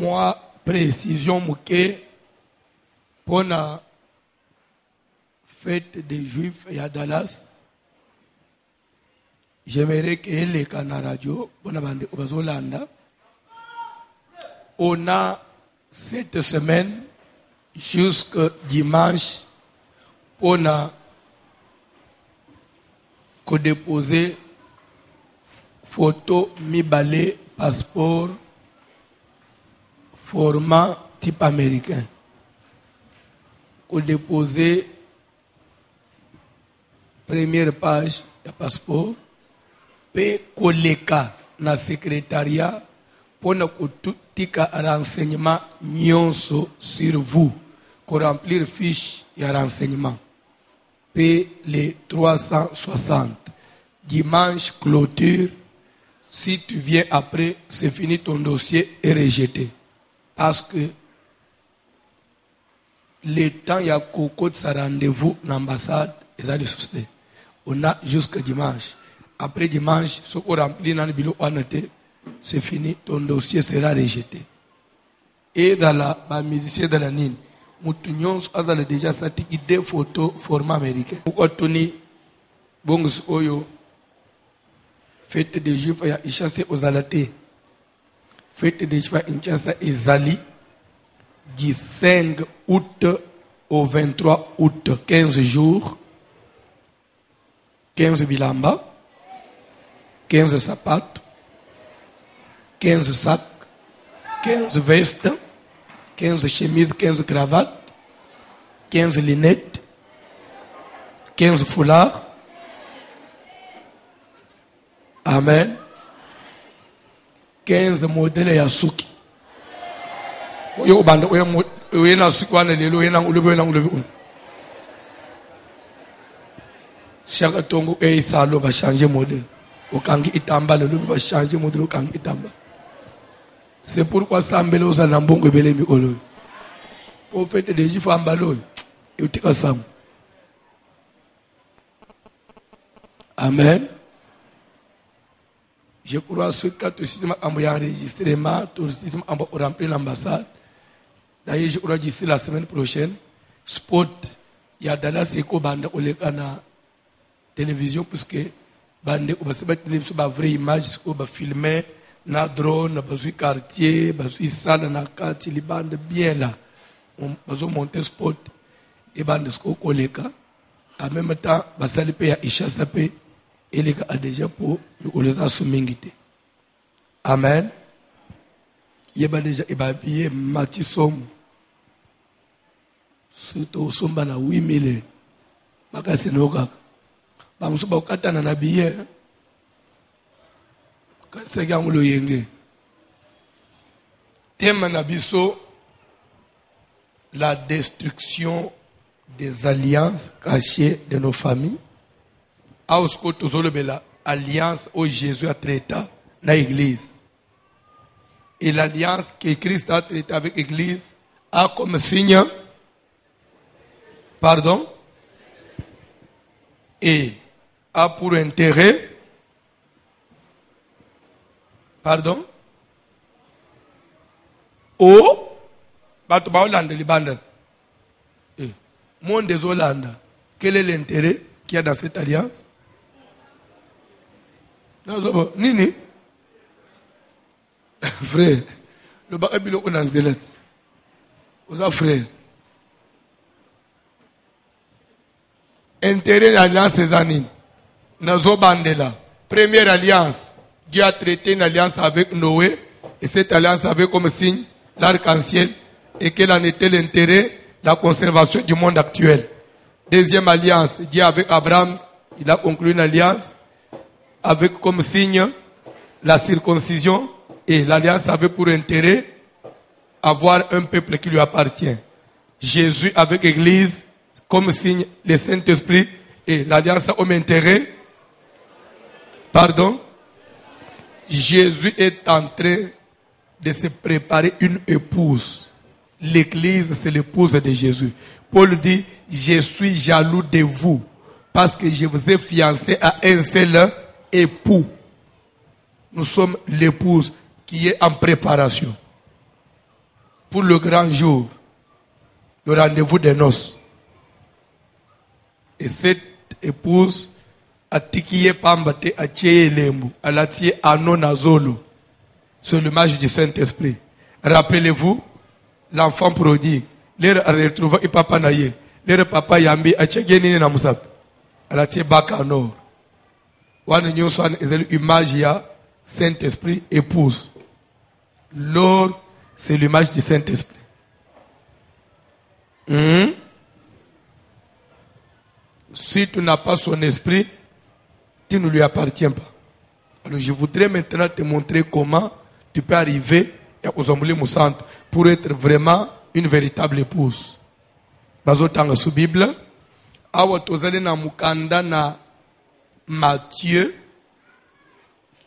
moi, précision mouké pour la fête des Juifs et à Dallas. J'aimerais que les canaux radio, on a cette semaine jusqu'à dimanche, on a déposé photo, mi-balai, passeport, format type américain. On déposé première page de passeport, puis collègue dans le secrétariat pour nous tout renseignement sur vous, pour remplir fiche et renseignement. Puis les 360. Dimanche, clôture. Si tu viens après, c'est fini, ton dossier est rejeté. Parce que le temps, il y a coco de sa rendez-vous dans l'ambassade, ils ont dit on a jusqu'à dimanche. Après dimanche, ce qu'on remplit dans le bureau, c'est fini, ton dossier sera rejeté. Et dans la musicien de la Nine, nous avons déjà sorti des photos format américain. Pourquoi Tony Bongs Oyo, fête des Juifs à Ishase aux Alaté, fête des Juifs à Inchasa et Zali, du 5 août au 23 août, 15 jours, 15 bilamba, 15 sapatos, 15 sacs, 15 vestes, 15 chemises, 15 cravates, 15 lunettes, 15 foulards. Amen. 15 modèles ya suki. Oyo banda oyo na suki wana lelo oyo na ulobe. Chaque tongo e salo va changer modèle. Okangi itamba lelo va changer modèle okangi itamba. C'est pourquoi Sambele oza na mbongo ebele mikolo. Au fait des Juifs ambalo. Yotika sam. Amen. Je crois que ce cas de système enregistrement, tout le système rempli l'ambassade. D'ailleurs, je crois d'ici la semaine prochaine, spot, il y a Dallas Eko Banda Olekana télévision, puisque Bande, on va se mettre une vraie image, on va filmer, na drone, on va quartier, on va salle, na quartier, les bandes bien là. On va monter spot, et Bande Sko Oleka. En même temps, on va saluer à Isha Sapé. Et les gars déjà pour nous les assumer. Amen. Il y a déjà habillé Matissom. Surtout somba na 8 000. Makasi noka. Bamusuba ukata na habillé. Kasi gangulo yenge. Thème na biso la destruction des alliances cachées de nos familles. Ausko tozolobela alliance où Jésus a traité dans l'église. Et l'alliance que Christ a traité avec l'église a comme signe, pardon, et a pour intérêt, pardon, au Batuba Hollande Libanda. Monde des Hollandes, quel est l'intérêt qu'il y a dans cette alliance? Non, Nini, frère, le Bakabilo on a zélet. Aux frères. Intérêt de l'alliance Césarine. Nazo Bandela. Première alliance. Dieu a traité une alliance avec Noé. Et cette alliance avait comme signe l'arc-en-ciel. Et quel en était l'intérêt? La conservation du monde actuel. Deuxième alliance. Dieu avec Abraham. Il a conclu une alliance avec comme signe la circoncision, et l'alliance avait pour intérêt avoir un peuple qui lui appartient. Jésus avec l'Église comme signe le Saint-Esprit, et l'alliance a comme intérêt, pardon, Jésus est en train de se préparer une épouse. L'Église, c'est l'épouse de Jésus. Paul dit, je suis jaloux de vous parce que je vous ai fiancé à un seul époux. Nous sommes l'épouse qui est en préparation. pour le grand jour, le rendez-vous des noces. Et cette épouse a tikié pambate a tcheye lembu, a la tié anon azolo. C'est l'image du Saint-Esprit. Rappelez-vous, l'enfant prodigue. L'air a retrouvé et papa naye. L'air papa yambi a tchegeni na musap. A la tié baka en or. Wan nyon swan est l'image ya Saint-Esprit épouse. L'or, c'est l'image du Saint-Esprit. Si tu n'as pas son esprit, tu ne lui appartiens pas. Alors je voudrais maintenant te montrer comment tu peux arriver aux Omboli Moussantes pour être vraiment une véritable épouse. Bazotanga sous Bible. Awa tozali na mukanda na Matthieu.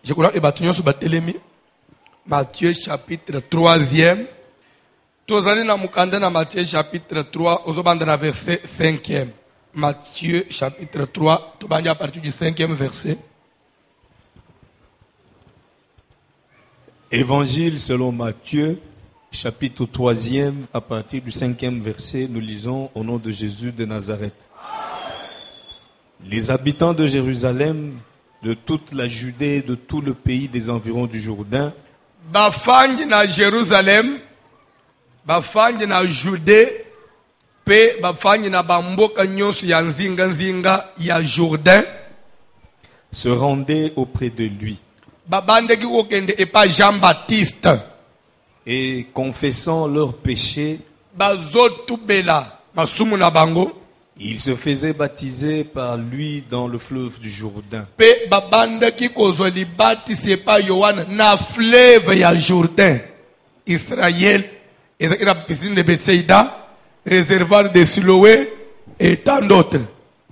Je crois que batonyo sous batelemi. Matthieu chapitre 3e. Tozali na mukanda na Matthieu chapitre 3. Ozobanda na verset 5e. Matthieu chapitre 3. Tobanda à partir du 5e verset. Évangile selon Matthieu, chapitre 3e, à partir du 5e verset, nous lisons au nom de Jésus de Nazareth. Les habitants de Jérusalem, de toute la Judée, de tout le pays des environs du Jourdain, bafangi na Jérusalem, bafangi na Judée, pe bafangi na bamboka nyonso ya nzinga nzinga ya Jourdain, se rendaient auprès de lui. Babandeki kokende epa Jean-Baptiste. Et confessant leurs péchés, bazotubela masumu na bango. Ils se faisaient baptiser par lui dans le fleuve du Jourdain. Pe babandeki kozoli batise pa Yohana na fleuve ya Jourdain. Israël, ezaki na piscine de Bethsaïda, réservoir de Siloé et tant d'autres.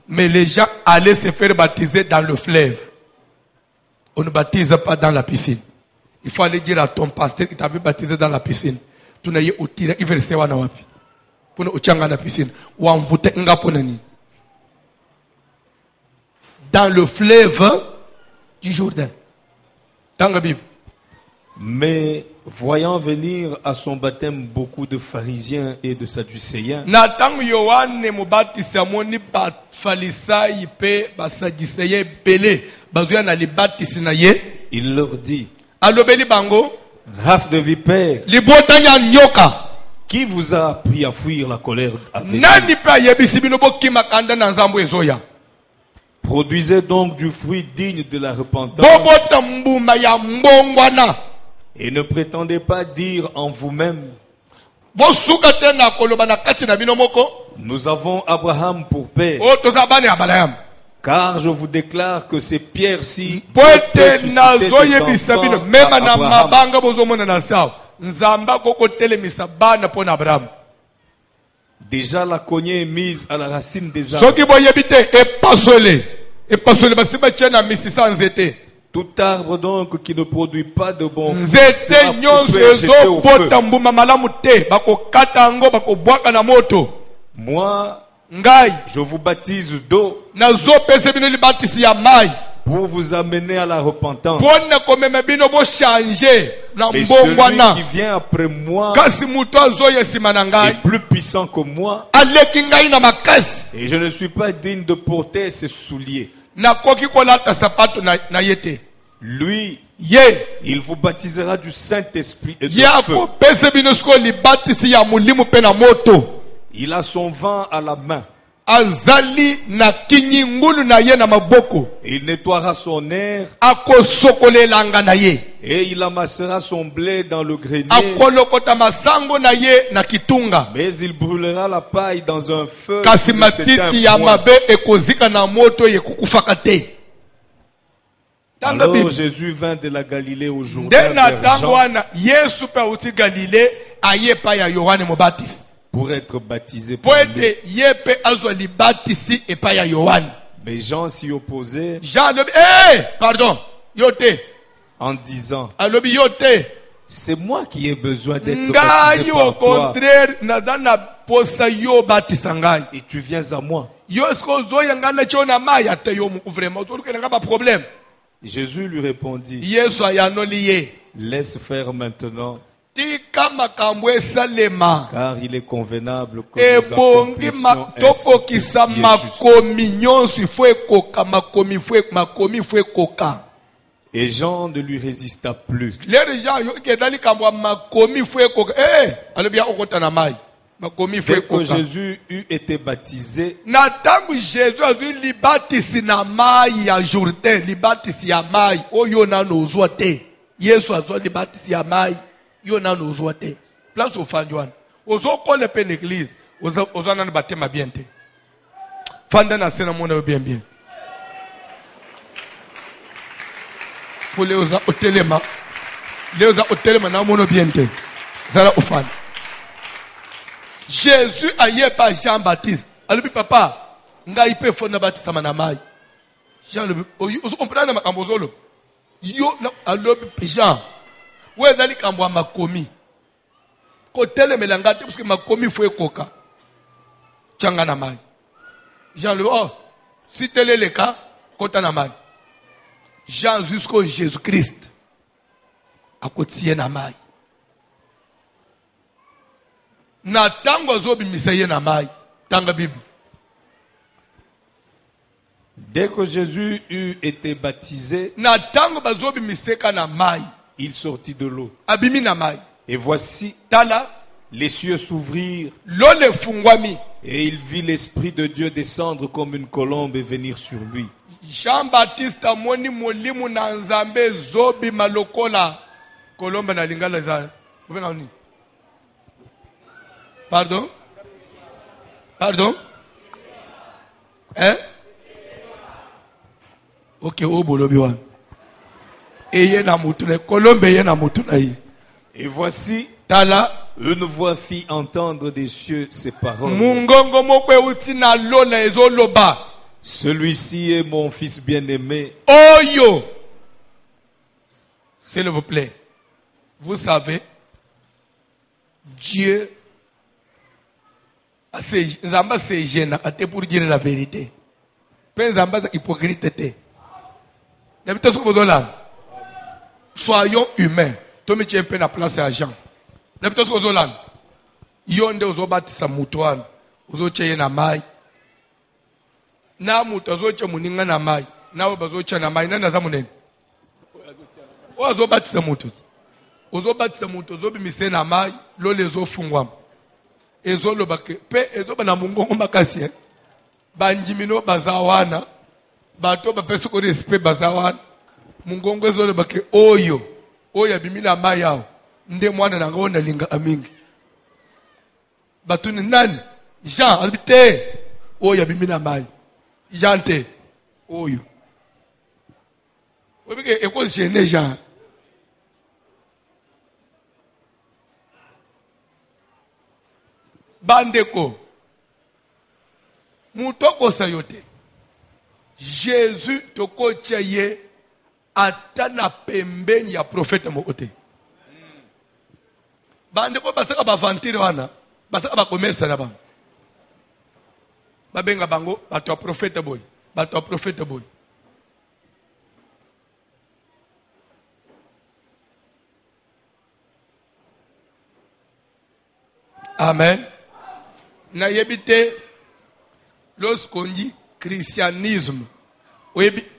Mais les gens allaient se faire baptiser dans le fleuve. On ne baptise pas dans la piscine. Il faut aller dire à ton pasteur qui t'avait baptisé dans la piscine. Tu n'as eu au tir, il veut se voir dans la piscine. Pour nous dans la piscine. Ou en voûter un gars pour nous. Dans le fleuve du Jourdain. Dans la Bible. Mais voyant venir à son baptême beaucoup de pharisiens et de sadducéens, Natang Yohane mubatisa moni ba falisai pe ba sadducéens belé. Bazuya na li batisi na ye. il leur dit: Alobeli bango. Race de vipères, Libotanya nyoka. qui vous a appris à fuir la colère avec Nani pa yebisi bino bokima kanda na nzambo ezoya. Produisez donc du fruit digne de la repentance. Bobota mbuma ya mbongwana. Et ne prétendez pas dire en vous-même: Bosuka tena koloba na kati na bino moko. Nous avons Abraham pour père. O tozabane Abraham. Car je vous déclare que ces pierres-ci Poete na zoye des bisabino enfants mema à na Abraham. mabanga bozomona na sawa. Nzamba koko telemisa bana pona Abraham. Déjà la cognée est mise à la racine des arbres. Soki boyebite epasole. Epasole basiba tshena misisa nzete. Tout arbre donc qui ne produit pas de bon fruit Nzete sera nyonso coupé et jeté au feu. ezobota mbuma malamu te. Bakokata yango bakobwaka na moto. Moi, Ngai je vous baptise d'eau nazopesa bino libatisi ya mai. pour vous amener à la repentance. Pona komema bino bo changer na Mais celui mbongwana. qui vient après moi Kasi muto azoya sima na est ngai. plus puissant que moi, Aleki ngai na makasi. et je ne suis pas digne de porter ses souliers. Nakoki kolata sapato na yete. Lui, Ye. il vous baptisera du Saint-Esprit et de Ye feu. akopesa bino siko libatisi ya mulimu pe na moto. Il a son vent à la main. Azali na kinyingulu na ye na maboko. Il nettoiera son air Akosokolelanga na ye. et il amassera son blé dans le grenier. Akolokota masango na ye na kitunga. Mais il brûlera la paille dans un feu. Kasi qui ne s'éteint matiti ya point. mabe ekozika na moto ye kukufaka te. Tanga Alors Bible. Jésus vint de la Galilée au Jourdain Nde na vers tango Jean wana Yesu pe uti Galile aye pa ya Yohane Mobatisis. pour être baptisé Po par lui. ete ye pe azwa libatisi epa ya Yohane. Mais Jean s'y opposait Jean alobi pardon yo te en disant: alobi yo te c'est moi qui ai besoin d'être ngai baptisé au par toi contraire naza na posa yo batisa ngai et tu viens à moi. yo eske ozoya ngai na tyo na mai ate yo muku vraiment otolukela ngai baproblème. Jésus lui répondit: Yesu ayanoli ye laisse faire maintenant, tika makambo esalema car il est convenable que nous ebongi accomplissions tokokisa ainsi ce qui est juste. makomi nyonso ifo ekoka makomi ifo ekoka. Et Jean ne lui résista plus. Les gens qui sont dans le camp makomi ifo ekoka alobi ya okota na mai makomi ifo Dès que ekoka. Jésus eut été baptisé, Na tangu Jésus azwi libatisi na mai ya Jourdain, libatisi ya mai oyo nano ozwa te. Yesu azwa libatisi ya mai yo nano ozwa te. Place ofandi wana ozokola pe l'église ozwa nano batema bien te. Fanda na sena mona bien bien. Fole oza otelema na mona bien te. Zala ofandi. Jésus a yé par Jean-Baptiste. Alobi papa, nga ipe fonda batisa manamai. Jean le on prend na kambozolo. Yo alobi Jean. Ouais dali kambwa makomi. Kotele melanga te parce que makomi fo ekoka. Changa na mai. Jean le si tel est le cas, kota na mai. Jean jusqu'au Jésus-Christ. A kotie na mai. Na tango azobi misaye na mai tanga Bible. dès que Jésus eut été baptisé, Na tango bazobi miseka na mai il sortit de l'eau. abimi na mai Et voici, tala les cieux s'ouvrirent lole fungwami. et il vit l'Esprit de Dieu descendre comme une colombe et venir sur lui. Jean-Baptiste amoni molimu na nzambe zobi malokola kolomba na lingala za. Uvenga nini? Pardon? Hein? Ok, obolobi wana. Eye na mutu na kolombe eye na mutu na ye. Et voici, Tala une voix fit entendre des cieux ces paroles. mungongo moko euti na lola ezoloba. Celui-ci est mon fils bien-aimé. Oyo. S'il vous plaît. Vous savez, Dieu Nzamba se gêne pour dire la vérité. Pe Nzamba est hypocrite. Soyons humains. Tomi tu es un peu na place à Jean. N'habitons ko zolan. Yonde ozobatisa mutuan. Ozoche na mai. Na mutu ozoche muninga na mai. Na obazoche na mai na zamunene. Ozobatisa mutu. Ozobatisa mutu ozobi mise na mai lole ezofungwa. Ezoloba ke pe ezoba na mungongo makasi banjimino bazawana bato bapesa ko respect bazawana mungongo ezoloba ke oyo abimi na mai yao nde mwana na ngona linga amingi batuni nani Jean albite oyo abimi na mai Jean te oyo obike eko gêner Jean. Bandeko mutoko sayote Jésus toko tchaye atana pembeni ya prophète mokote. Bandeko basaka ba vantire wana basaka ba commerce na bango babenga bango bato prophète boy bato prophète boy. Amen. Na yebite lorsqu'on dit christianisme,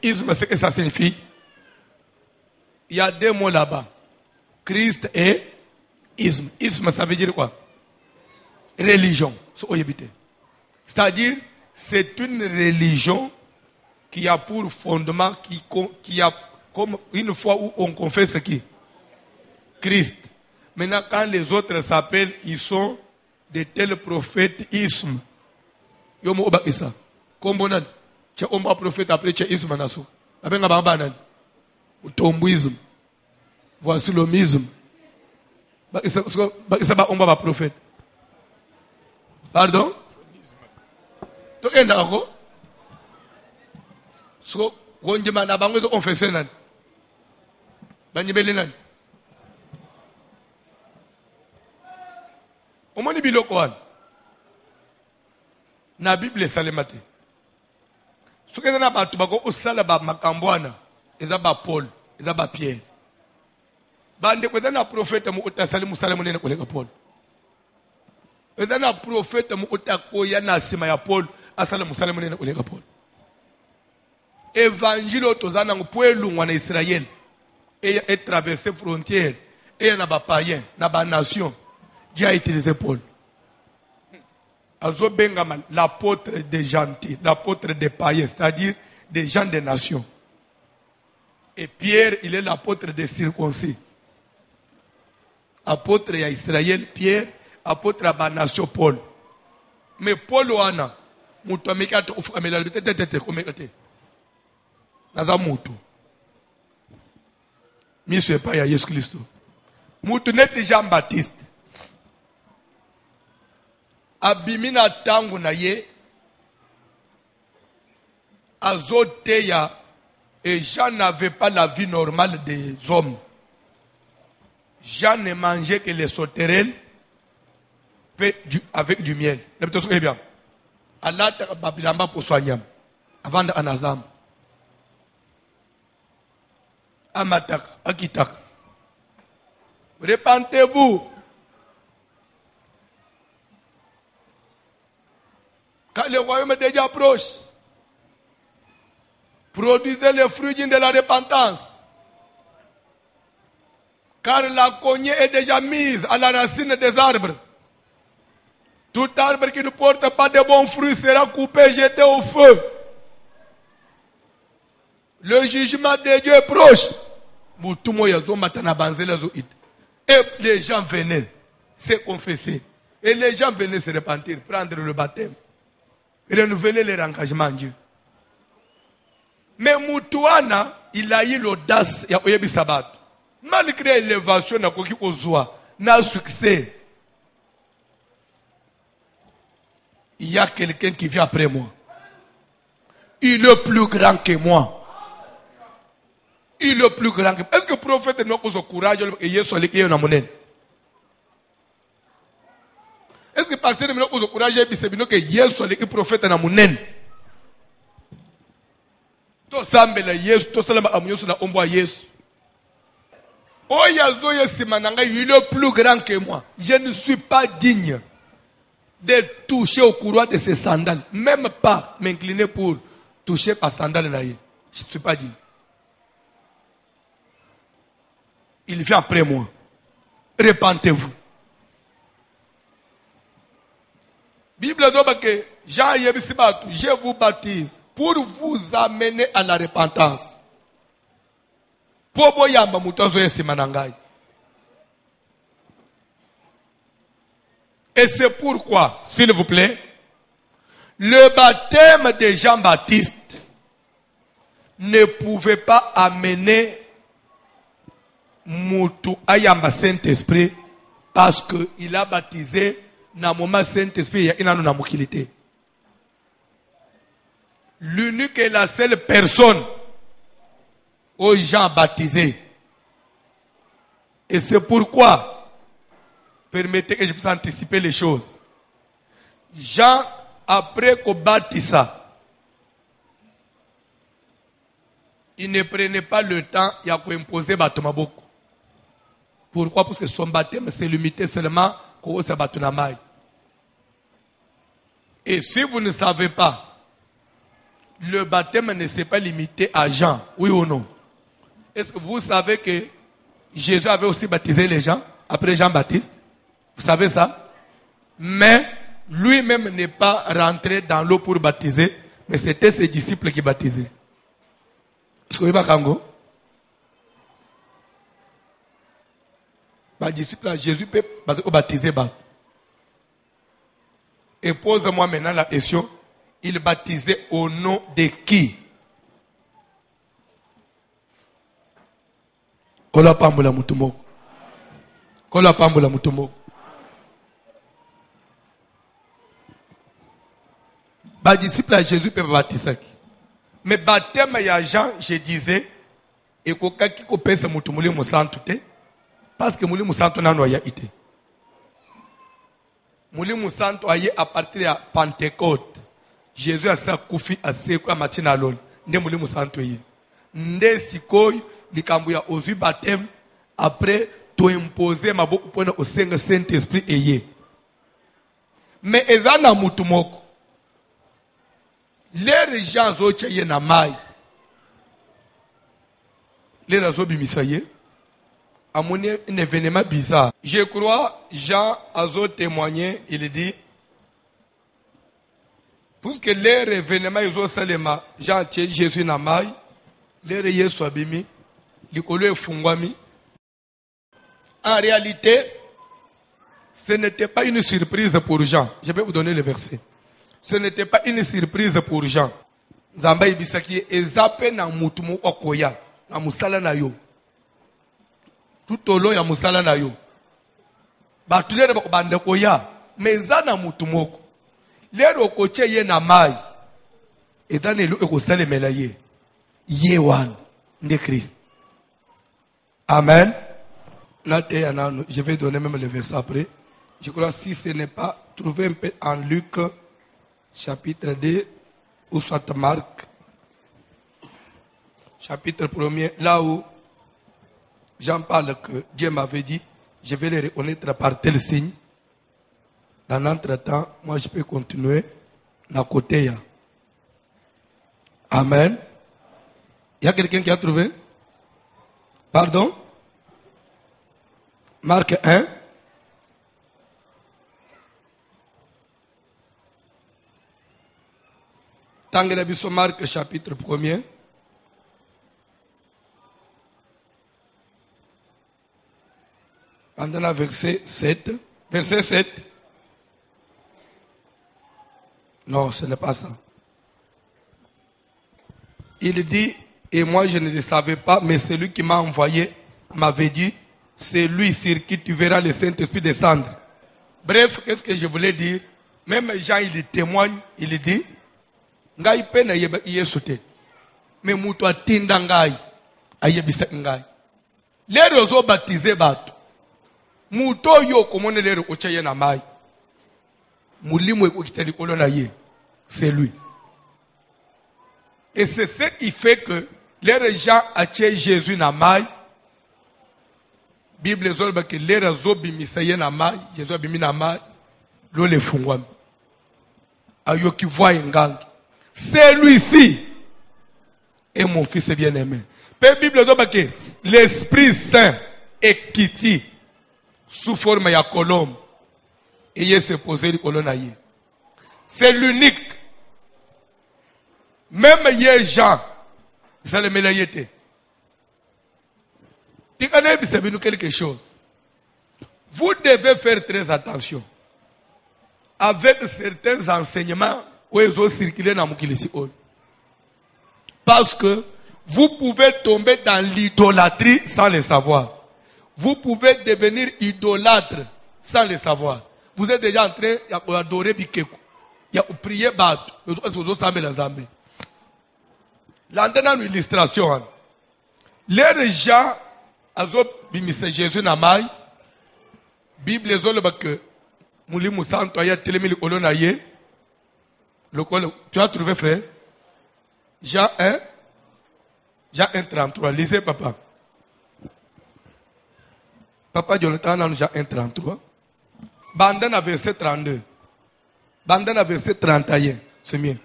isme, c'est que ça signifie. Il y a deux mots là-bas. Christ et isme. Isme, ça veut dire quoi? Religion. C'est-à-dire, c'est une religion qui a pour fondement, qui a comme une fois où on confesse qui? Christ. Maintenant, quand les autres s'appellent, ils sont de tels prophètes isme. Yomo oba isa. Kombonan. Tche omba prophète après tche isme nasu. Abenga babanan. Utombuisme. Voici l'homisme. Ba isa ba omba ba prophète. Pardon? To enda ako. So gonjima na bango zo confesser nan. Banjibele nan. Omoni biloko wana na Bible esalema te. Soki eza na bato bako osala ba makambo wana eza ba Paul eza ba Pierre. bande ko dana prophète mu utasali musalamu nene ko leka Paul dana prophète mu utakoya na sima ya Paul asala musalamu nene ko leka Paul évangile tozana ngopwelungwa na Israël et traverser frontière et na ba païen na ba nation Dieu a utilisé Paul azo bengama l'apôtre des gentils, l'apôtre des païens, c'est-à-dire des gens des nations. Et Pierre, il est l'apôtre des circoncis. Apôtre à Israël, Pierre, apôtre à la nation Paul. Mais Paul wana, mutu amekata ufukamela tete komekate. Naza mutu. Miso pa ya Yesu Kristo. Mutu neti Jean-Baptiste. Abimina tangu na ye azoteya et Jean n'avait pas la vie normale des hommes. Jean ne mangeait que les sauterelles avec du miel. Très bien. Allah ta babilamba pour soigner. Avant d'anazam. Amatak, akitak. Répentez-vous. Quand le royaume est déjà proche, produisez les fruits de la repentance. Car la cognée est déjà mise à la racine des arbres. Tout arbre qui ne porte pas de bons fruits sera coupé, jeté au feu. Le jugement de Dieu est proche. Et les gens venaient se confesser. Et les gens venaient se repentir, prendre le baptême. Renouveler leur engagement en Dieu. Mais Moutouana, il a eu l'audace ya oyebi sabat. Malgré l'élévation na koki ozwa, na succès. Il y a quelqu'un qui vient après moi. Il est plus grand que moi. Il est plus grand que moi. Est-ce que le prophète n'a pas ce courage et Yesu aliki na monen? Est-ce que le pasteur n'a pas ce courage et Yesu aliki prophète na monen? To sambela Yesu, to salama amunyosu na ombo Yesu. Oyazo yesimananga, il est plus grand que moi. Je ne suis pas digne de toucher au courroie de ses sandales. Même pas m'incliner pour toucher ma sandale là. Je ne suis pas digne. Il vient après moi. Repentez-vous. Bible dit que Jean Yebisibatu, je vous baptise pour vous amener à la repentance. Et c'est pourquoi, s'il vous plaît, le baptême de Jean-Baptiste ne pouvait pas amener Moutou Ayamba Saint-Esprit parce qu'il a baptisé dans le moment Saint-Esprit, il y a une mokilité. L'unique et la seule personne aux gens baptisés. Et c'est pourquoi, permettez que je puisse anticiper les choses. Jean, après qu'on baptise ça, il ne prenait pas le temps, il a imposé baptême beaucoup. Pourquoi? Parce que son baptême s'est limité seulement au baptême. Et si vous ne savez pas, le baptême ne s'est pas limité à Jean, oui ou non? Est-ce que vous savez que Jésus avait aussi baptisé les gens après Jean-Baptiste? Vous savez ça? Mais lui-même n'est pas rentré dans l'eau pour baptiser, mais c'était ses disciples qui baptisaient. Est-ce que vous voyez Kango? Les disciples, Jésus peut baptiser. Et pose-moi maintenant la question. Il baptisait au nom de qui? Kola pambula mutumoko. Kola pambula mutumoko. Les disciples à Jésus peuvent baptiser. Mais baptême ya Jean, je disais, et koka ki ko pesa mutumuli musantu te, parce que muli musantu nano ya ite. Muli musantu aye à partir de Pentecôte. Jésus a sa koufi a sekou a matina lol. Nde muli musantu ye. Nde sikoy likambu ya ozu baptême après to imposer maboko pona osenga Saint Esprit eye. Mais ezana mutu moko. Les gens zo chaye na mai. Les razo bimisaye. Amoni un événement bizarre. Je crois Jean a témoigné, il dit puisque les événements ils ont salema Jean tient Jésus na mai, les Yesu abimi, likolo efungwami. En réalité, ce n'était pas une surprise pour Jean. Je vais vous donner le verset. Ce n'était pas une surprise pour Jean. Zamba ibisaki ezape na mutu mo okoya na musala na yo. Tout au long ya musala na yo. Batulere ba bande koya, meza na mutu moko. Lero koche ye na mai. Edane lo ekosalemela ye. Ye wan de Christ. Amen. Je vais donner même le verset après. Je crois si ce n'est pas trouvé un peu en Luc chapitre 2 ou soit Marc chapitre 1er, là où Jean parle que Dieu m'avait dit, je vais les reconnaître par tel signe. Dans l'entretemps, moi je peux continuer la côté. Amen. Il y a quelqu'un qui a trouvé? Pardon? Marc 1. Tangela biso Marc chapitre 1er. Pendant la verset 7. Verset 7. Non, ce n'est pas ça. Il dit, et moi je ne le savais pas, mais celui qui m'a envoyé m'avait dit, c'est lui sur qui tu verras le Saint-Esprit descendre. Bref, qu'est-ce que je voulais dire? Même Jean, il témoigne, il dit, ngai pena yesute. Mais muto atinda ngai, ayebisa ngai. Lero zo baptisé bato. Muto yo komone lero ochaye na mai. Mulimu eko kitali kolona ye. C'est lui. Et c'est ce qui fait que les gens attirent Jésus na mai. Bible zolba que les razo bimisaye na mai, Jésus abimi na mai, lo le fungwami. Ayo ki voit ngangi. Celui-ci est mon fils bien-aimé. La Bible dit que l'Esprit Saint est quitté sous forme de colombe. Et il s'est posé le colonne. C'est l'unique. Même les gens, ça le mélaillé. Tu connais quelque chose. Vous devez faire très attention avec certains enseignements où ils ont circulé dans Mukilisi. Parce que vous pouvez tomber dans l'idolâtrie sans le savoir. Vous pouvez devenir idolâtre sans le savoir. Vous êtes déjà en train d'adorer Bikeku. Il y a prié Bat. L'antenne une illustration. Les gens, Jésus n'a pas. Bible est que Moulimou Santo a télémé le colon aïe. Tu as trouvé, frère? Jean 1, Jean 1, 33. Lisez, papa. Papa Jonathan, dans Jean 1, 33. Bandana verset 32. Bandana verset 31. C'est mieux.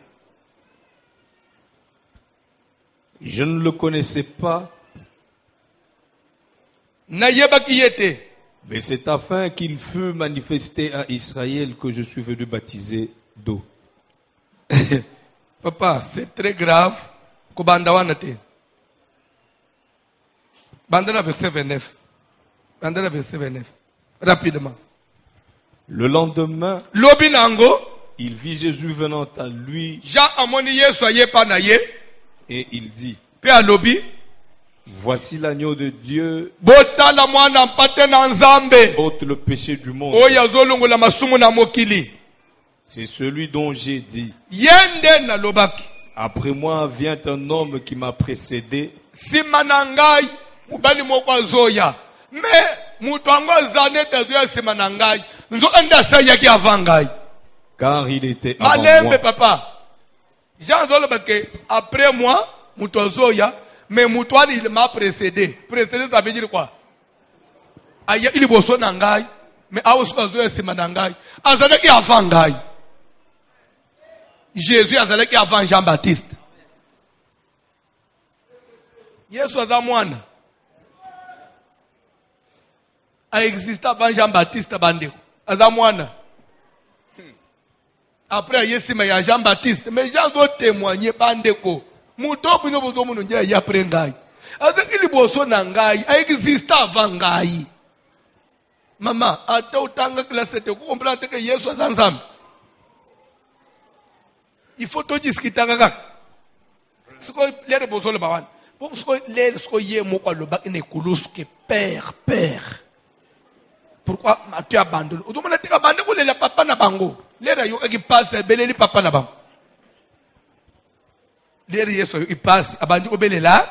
Je ne le connaissais pas. Mais c'est afin qu'il fût manifesté à Israël que je suis venu baptiser d'eau. Papa, c'est très grave. Bandana verset 29. Bandana verset 29. Rapidement. Le lendemain, il vit Jésus venant à lui. Et il dit, voici l'agneau de Dieu, ôte le péché du monde. C'est celui dont j'ai dit, après moi vient un homme qui m'a précédé, car il était avant moi. Papa. Après moi, mais il m'a précédé. Précédé, ça veut dire quoi? aya iliboso na ngai me awusuka zo esima na ngai azalaki avant ngai. Jésus azalaki avant Jean-Baptiste. Yesu aza mwana a existé avant Jean-Baptiste bandeko aza mwana. Après yesima ya Jean-Baptiste mais Jean zo témoigner bandeko muto bino bozo muno njira ya après ngai azaki liboso na ngai a existé avant ngai. Mama ata utanga classe te ko comprendre que Yesu aza nzambe. Il faut tout discuter kaka. Siko lere bozo le bawana. Pour ce que les soyez moi le bac ne coulous que père. Pourquoi tu abandonnes? Au moment où tu abandonnes le papa na bango. Les rayon qui passe belé le papa na bango. Les rayon qui passe abandonne belé là.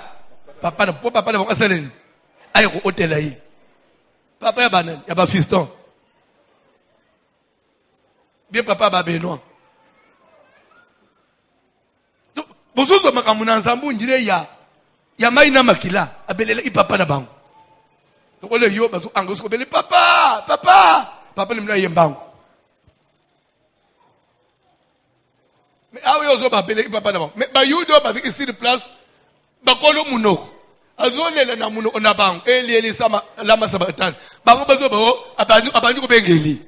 Papa na bango asalen. Aïe au hôtel là. Papa ya banan ya ba fiston. Bien papa ba Benoît. Donc bozozo makamuna nzambu njire ya maina makila abelela ipapa na bango. Donc ole yo bazo angosko bele papa limna yembango. Mais awe yo zo ba bele ipapa na bango. Mais ba yudo ba viki sur place ba kolo munoko. Azolela na munoko na bango. Eli sama lama sabatan. Bango bazo ba abandu ko bengeli.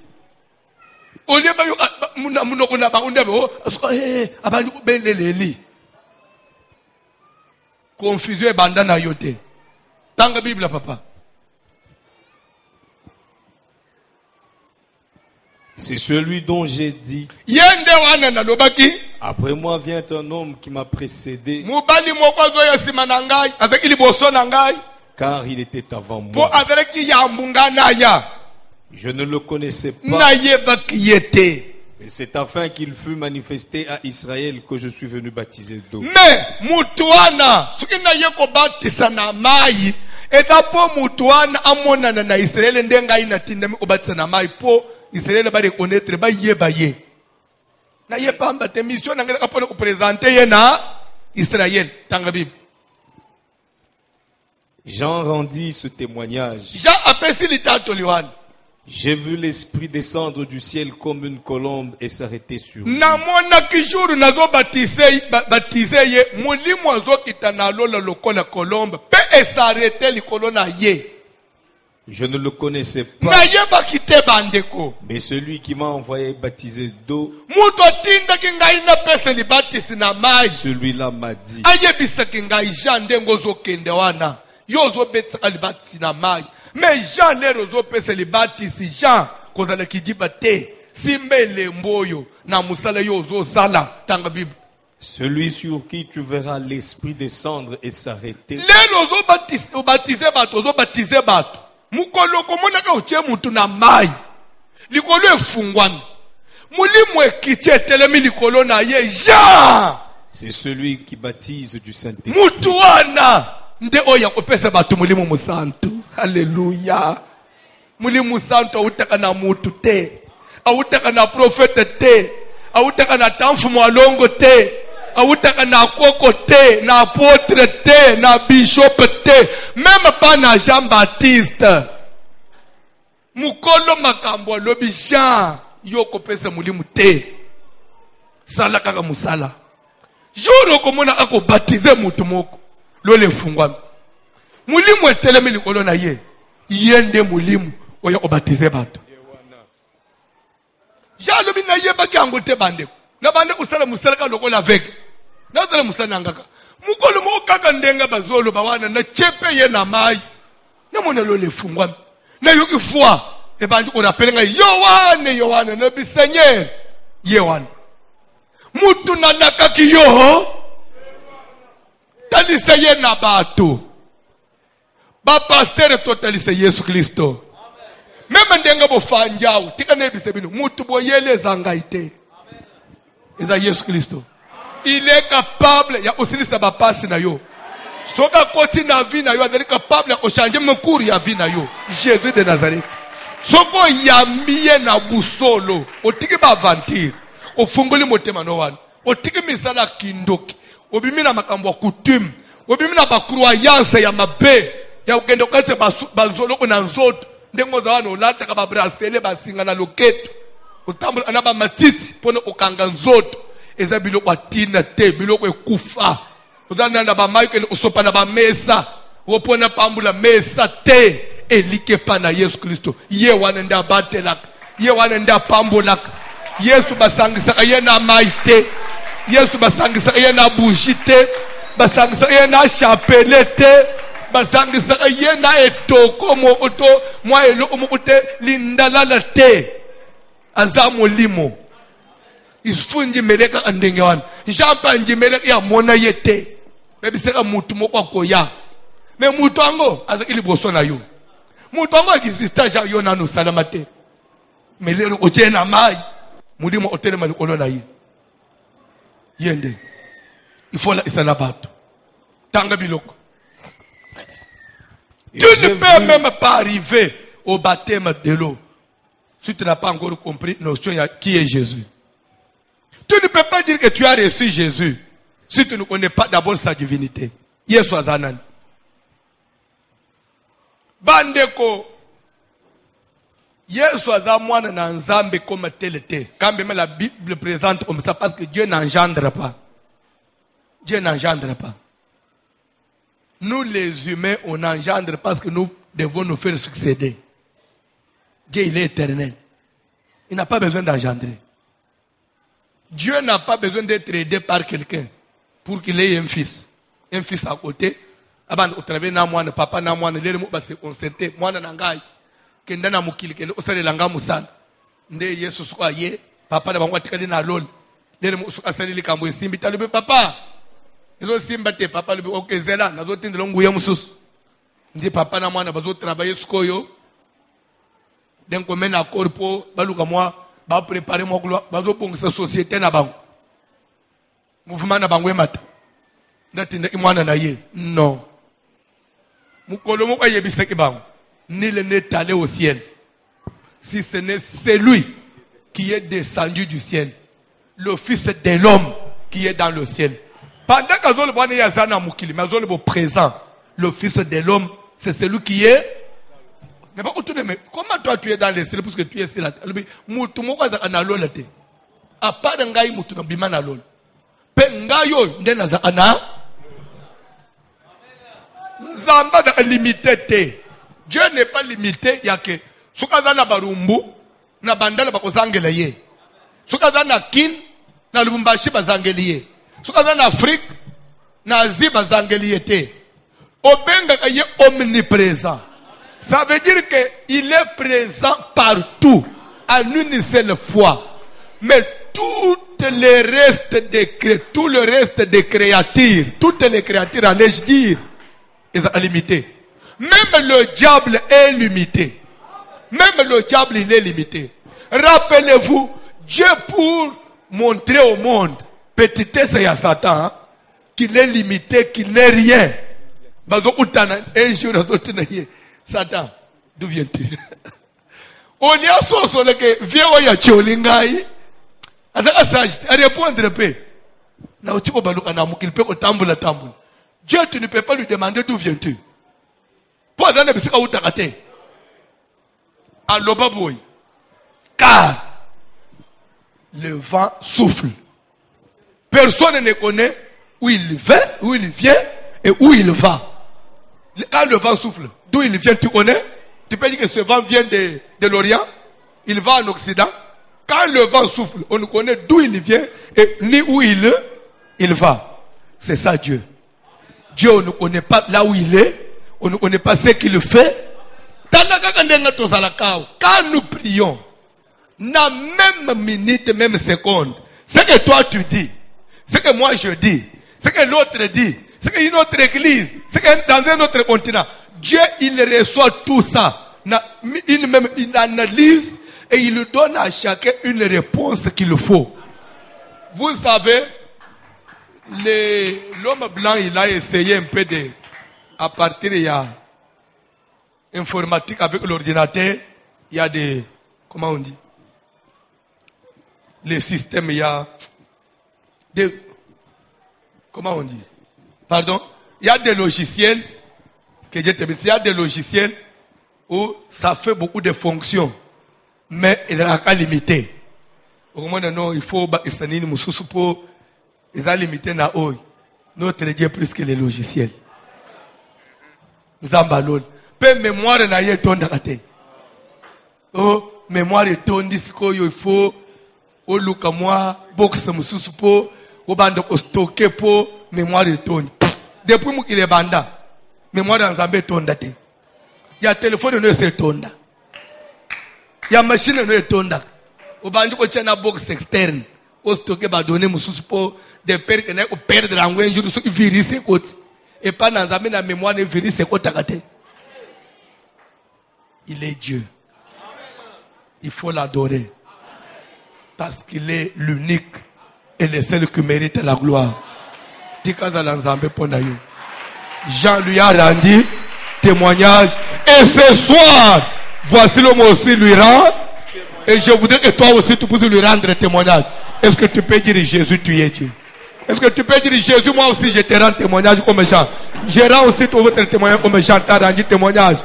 Ole ba yo munoko na bango ndebe asko abandu ko beleleli. Confusion bandana yote. Tanga Bible papa. C'est celui dont j'ai dit. Yende wana na lobaki. Après moi vient un homme qui m'a précédé. Mubali moko zo yasima na ngai avec iliboso na ngai. Car il était avant Po moi. avec ya mbungana ya. Je ne le connaissais pas. Na yebaki yete. Et c'est afin qu'il fût manifesté à Israël que je suis venu baptiser d'eau. Mais mutuana suki na yeko batisa na mai etapo mutuana amona na Israel ndenga ina tindami obatisa na mai po Israel ba reconnaître ba yeba ye. Na yepamba te mission na ngaka pona ko présenter ye na Israël tanga Bible. Jean rendit ce témoignage. Jean apesi litato liwana. J'ai vu l'Esprit descendre du ciel comme une colombe et s'arrêter sur lui. Namona kijuru nazo baptiser ye mulimu azo kitana lola lokola colombe pe s'arrêter likolo na ye. Je ne le connaissais pas. Na ye bakite bandeko. Mais celui qui m'a envoyé baptiser d'eau, Muto tinda kingai na pese li baptisi na mai. celui-là m'a dit. Ayebisa kingai Jean ndengo zo kende wana. Yo zo betsa li baptisi na mai. Mais Jean lero zo pese li baptisi Jean kozala kidiba te. Simbe le mboyo na musala yo zo sala tanga Bible. Celui sur qui tu verras l'Esprit descendre et s'arrêter. Lero zo baptise bato. Mukolo komona ka uche mutu na mai. Likolo efungwami. Mulimu ekiti etelemi likolo na ye Jean. C'est celui qui baptise du Saint-Esprit. Mutu wana nde oya kopesa bato mulimu musantu. Hallelujah. Mulimu musantu awutaka na mutu te. Awutaka na profete te. Awutaka na tamfu mwalongo te. Awutaka na koko te, na apôtre te, na bishop te, même pas na Jean-Baptiste. Mukolo makambo lobi Jean yoko pesa mulimu te. Sala kaka musala. Juro komona ako baptiser mutu moko. Lole fungwami. Mulimu etelemi likolo na ye. Yende mulimu oya ko baptiser bato. Jean lobi na ye baki angote bandeko. Na bande kusala musala ka lokola veke. Nazala musana ngaka. Mukolo mo kaka ndenga bazolo bawana na chepe ye na mai. Na mona lole fungwa. Na yoki foi e bandi ko rapelenga Yohane na bisenye Yohane. Mutu na nakaki yo. Tandis ye na bato. Ba pasteur totalise Yesu Kristo. Même ndenga bo fanjao tika ne bisebino mutu boyele zangaite. Eza Yesu Kristo. Il est capable ya osilisa ba pasi na yo. Soka koti na vie na yo, il est capable ya changer mon cours ya vie na yo. Jésus de Nazareth. Soko ya miye na busolo, otiki ba aventure. Ofungoli motema no wana. Otiki misala kindoki. Obimi na makambo ya coutume. Obimi na ba croyance ya mabe. Ya ukendo kati bazolo ko na nzoto. Ndengo za wana ulata ka ba bracelet ba singa na loketo. Utambula na ba matiti pona okanga nzoto. Eza biloko atina te biloko ekufa. Uzana na ba maiko ne usopa na ba mesa. Wopona pambula mesa te. Elike pa na Yesu Kristo. Ye wana nda batelaka. Ye wana nda pambulaka. Yesu basangisa ye na maite. Yesu basangisa ye na bougie. Basangisa ye na chapelete. Basangisa ye na etoko mo oto mwa elo mo ote lindalala te. Azamo limo. Isfunji meleka andenge wana. Jampa njimeleka ya mona yete. Bebi seka mutu mo kwa koya. Me mutu ango aza ili boso na yo. Mutu ango exista ja yo na no salamate. Melero oche na mai. Mulimo otene malikolo na ye. Yende. Ifola isana bato. Tanga biloko. Tu ne peux même pas arriver au baptême de l'eau si tu n'as pas encore compris notion qui est Jésus. Tu ne peux pas dire que tu as reçu Jésus si tu ne connais pas d'abord sa divinité. Yesu azanan. Bandeko. Yesu azamwana na nzambe comme tel était. Quand même la Bible présente comme ça parce que Dieu n'engendre pas. Dieu n'engendre pas. Nous les humains, on engendre parce que nous devons nous faire succéder. Dieu, il est éternel. Il n'a pas besoin d'engendrer. Dieu n'a pas besoin d'être aidé par quelqu'un pour qu'il ait un fils. Un fils à côté. Avant de travailler, papa, les mots se concerter. Moi, nangai. Kenda na mukili kende osale langa musana. Nde Yesu suka ye. Papa na bangwa tikali na lol. Les mots suka sali likambo esimbi talube papa. Ezo simba te papa lube okezela nazo tindela nguya mususu. Ndi papa na mwana bazo travailler sukoyo. Den ko mena corpo baluka moi ba préparer moi kulo bazo pongisa société na bango. Mouvement na bango emata. Ndatinda imwana na ye. Non. Mukolo mo ayebisa ke bango. Nul n'est allé au ciel. Si ce n'est celui qui est descendu du ciel. Le fils de l'homme qui est dans le ciel. Pendant que vous voyez Yazana Moukili, mais vous êtes présent. Le fils de l'homme, c'est celui qui est. Mais comment toi tu es dans le ciel parce que tu es là? Moutou moko za analol te. A part ngai moutou na bima na lol. Pe ngayo ndena za ana. Nzamba da limité te. Dieu n'est pas limité, il y a que Sukazana Barumbu, na bandala bakozangela ye. Sukazana kin, na lubumbashi bazangeli ye. Sukazana Afrique, na Asie bazangeli ye te. Obenga ye omniprésent. Ça veut dire que il est présent partout, en une seule fois. Mais tout le reste des créatures, toutes les créatures, allais-je dire, ils sont limités. Même le diable est limité. Même le diable, il est limité. Rappelez-vous, Dieu pour montrer au monde, petitesse à Satan, qu'il est limité, qu'il n'est rien. Un jour, Satan, d'où viens-tu? On y a son soleil que viens au Yacholingai. À répondre peu. Dieu, tu ne peux pas lui demander d'où viens-tu. Car le vent souffle. Personne ne connaît où il vient et où il va. Quand le vent souffle, d'où il vient, tu connais? Tu peux dire que ce vent vient de l'Orient, il va en Occident. Quand le vent souffle, on ne connaît d'où il vient et ni où il va. C'est ça Dieu. Dieu, on ne connaît pas là où il est. On ne connaît pas ce qu'il fait. Quand nous prions, na même minute, même seconde, ce que toi tu dis, ce que moi je dis, ce que l'autre dit, ce qu'une autre église, ce que dans un autre continent, Dieu il reçoit tout ça, il analyse et il donne à chacun une réponse qu'il faut. Vous savez, l'homme blanc il a essayé un peu de à partir il y a informatique avec l'ordinateur, il y a des, comment on dit, les systèmes, il y a des, comment on dit, pardon, il y a des logiciels, que Dieu te bénisse, il y a des logiciels où ça fait beaucoup de fonctions, mais il n'a qu'à limiter. Au moins, non, il faut limiter na oi. Notre Dieu plus que les logiciels. Nous avons peu mémoire na ye tonda kate. Oh, mémoire tondi sikoyo il faut o luka moi box mususu po o banda ko stocker po mémoire tondi. Depuis mu kile banda mémoire nzambe tonda te. Ya téléphone no se tonda. Ya machine no tonda. O banda ko chana box externe o stocker ba donner mususu po de perdre que na ko perdre angwe njuru so virus ekoti. Et pas dans la mémoire de virus c'est quoi takate. Il est Dieu. Il faut l'adorer. Parce qu'il est l'unique et le seul qui mérite la gloire. Jean lui a rendu témoignage. Et ce soir, voici le mot aussi lui rend. Et je voudrais que toi aussi tu puisses lui rendre témoignage. Est-ce que tu peux dire Jésus, tu es Dieu? Est-ce que tu peux dire Jésus, moi aussi je te rends témoignage comme Jean. Je rends aussi votre témoignage comme Jean t'a rendu témoignage.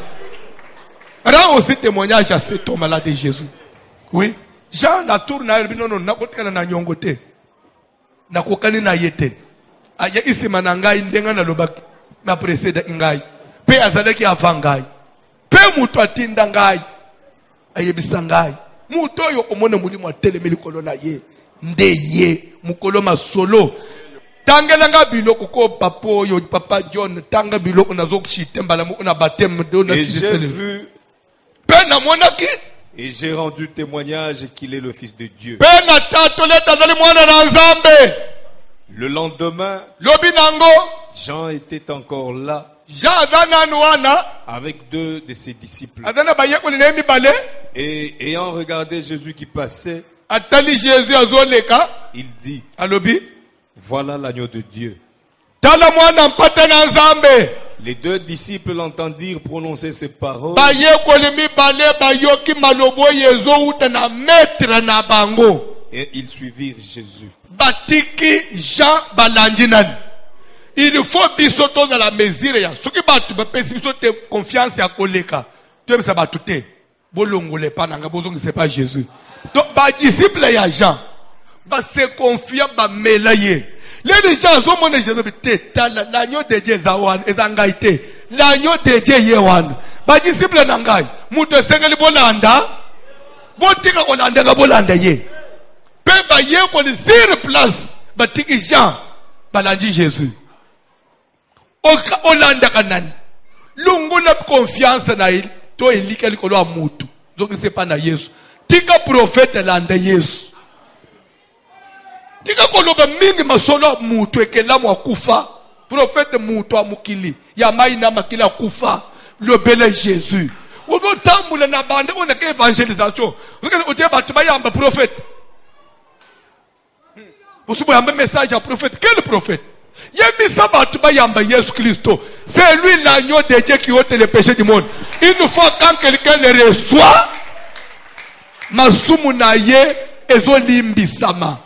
Rends aussi témoignage à cet homme-là de Jésus. Oui. Jean na tour na elbi non na kotkana na nyongote. Na kokani na yete. Aya isima na ngai ndenga na lobaki. Na preseda ngai. Pe azadaki avangai. Pe mutu atinda ngai. Ayebisa ngai. Mutu oyo omona mulimo atelemeli kolona ye. Nde ye mukolo masolo. Tangelanga biloko ko papo yo papa John tanga biloko nazo kushite mbala mu na baptême de na vu. Pena monaki. Et j'ai rendu témoignage qu'il est le Fils de Dieu. Le lendemain, Jean était encore là avec deux de ses disciples. Et ayant regardé Jésus qui passait, il dit, voilà l'agneau de Dieu. Les deux disciples l'entendirent prononcer ces paroles. Et ils suivirent Jésus. Il faut bisoto dans la mesure ya. Ce qui bat bisoto confiance ya koleka. Tu aimes ça batute. Bolongole pa nanga bozongi c'est pas Jésus. Donc ba disciple ya Jean ba se confia ba melaye. Les gens ont mon Jésus l'agneau de Dieu zawan ezangaite. L'agneau de Dieu yewan. Ba disciple nangai. Muto sengeli bolanda. Botika kolanda ga bolanda ye. Pe ba ye ko sur place. Ba tiki Jean balandi Jésus. Olanda kanani. Lungu na confiance na il. To elika likolo a mutu. Zoki c'est pas na Yesu. Tika prophète landa Yesu. Tika koloba mingi masolo mutu ekela mwa kufa. Prophète mutu amukili. Ya maina makila kufa. Le bel Jésus. Ogo tambula na bande on ke évangélisation. Ogo otie batu ba yamba prophète. Osubo yamba message à prophète. Quel prophète? C'est lui l'agneau de Dieu qui ôte les péchés du monde. Il nous faut quand quelqu'un le reçoit, Masumunaye ezolimbisama.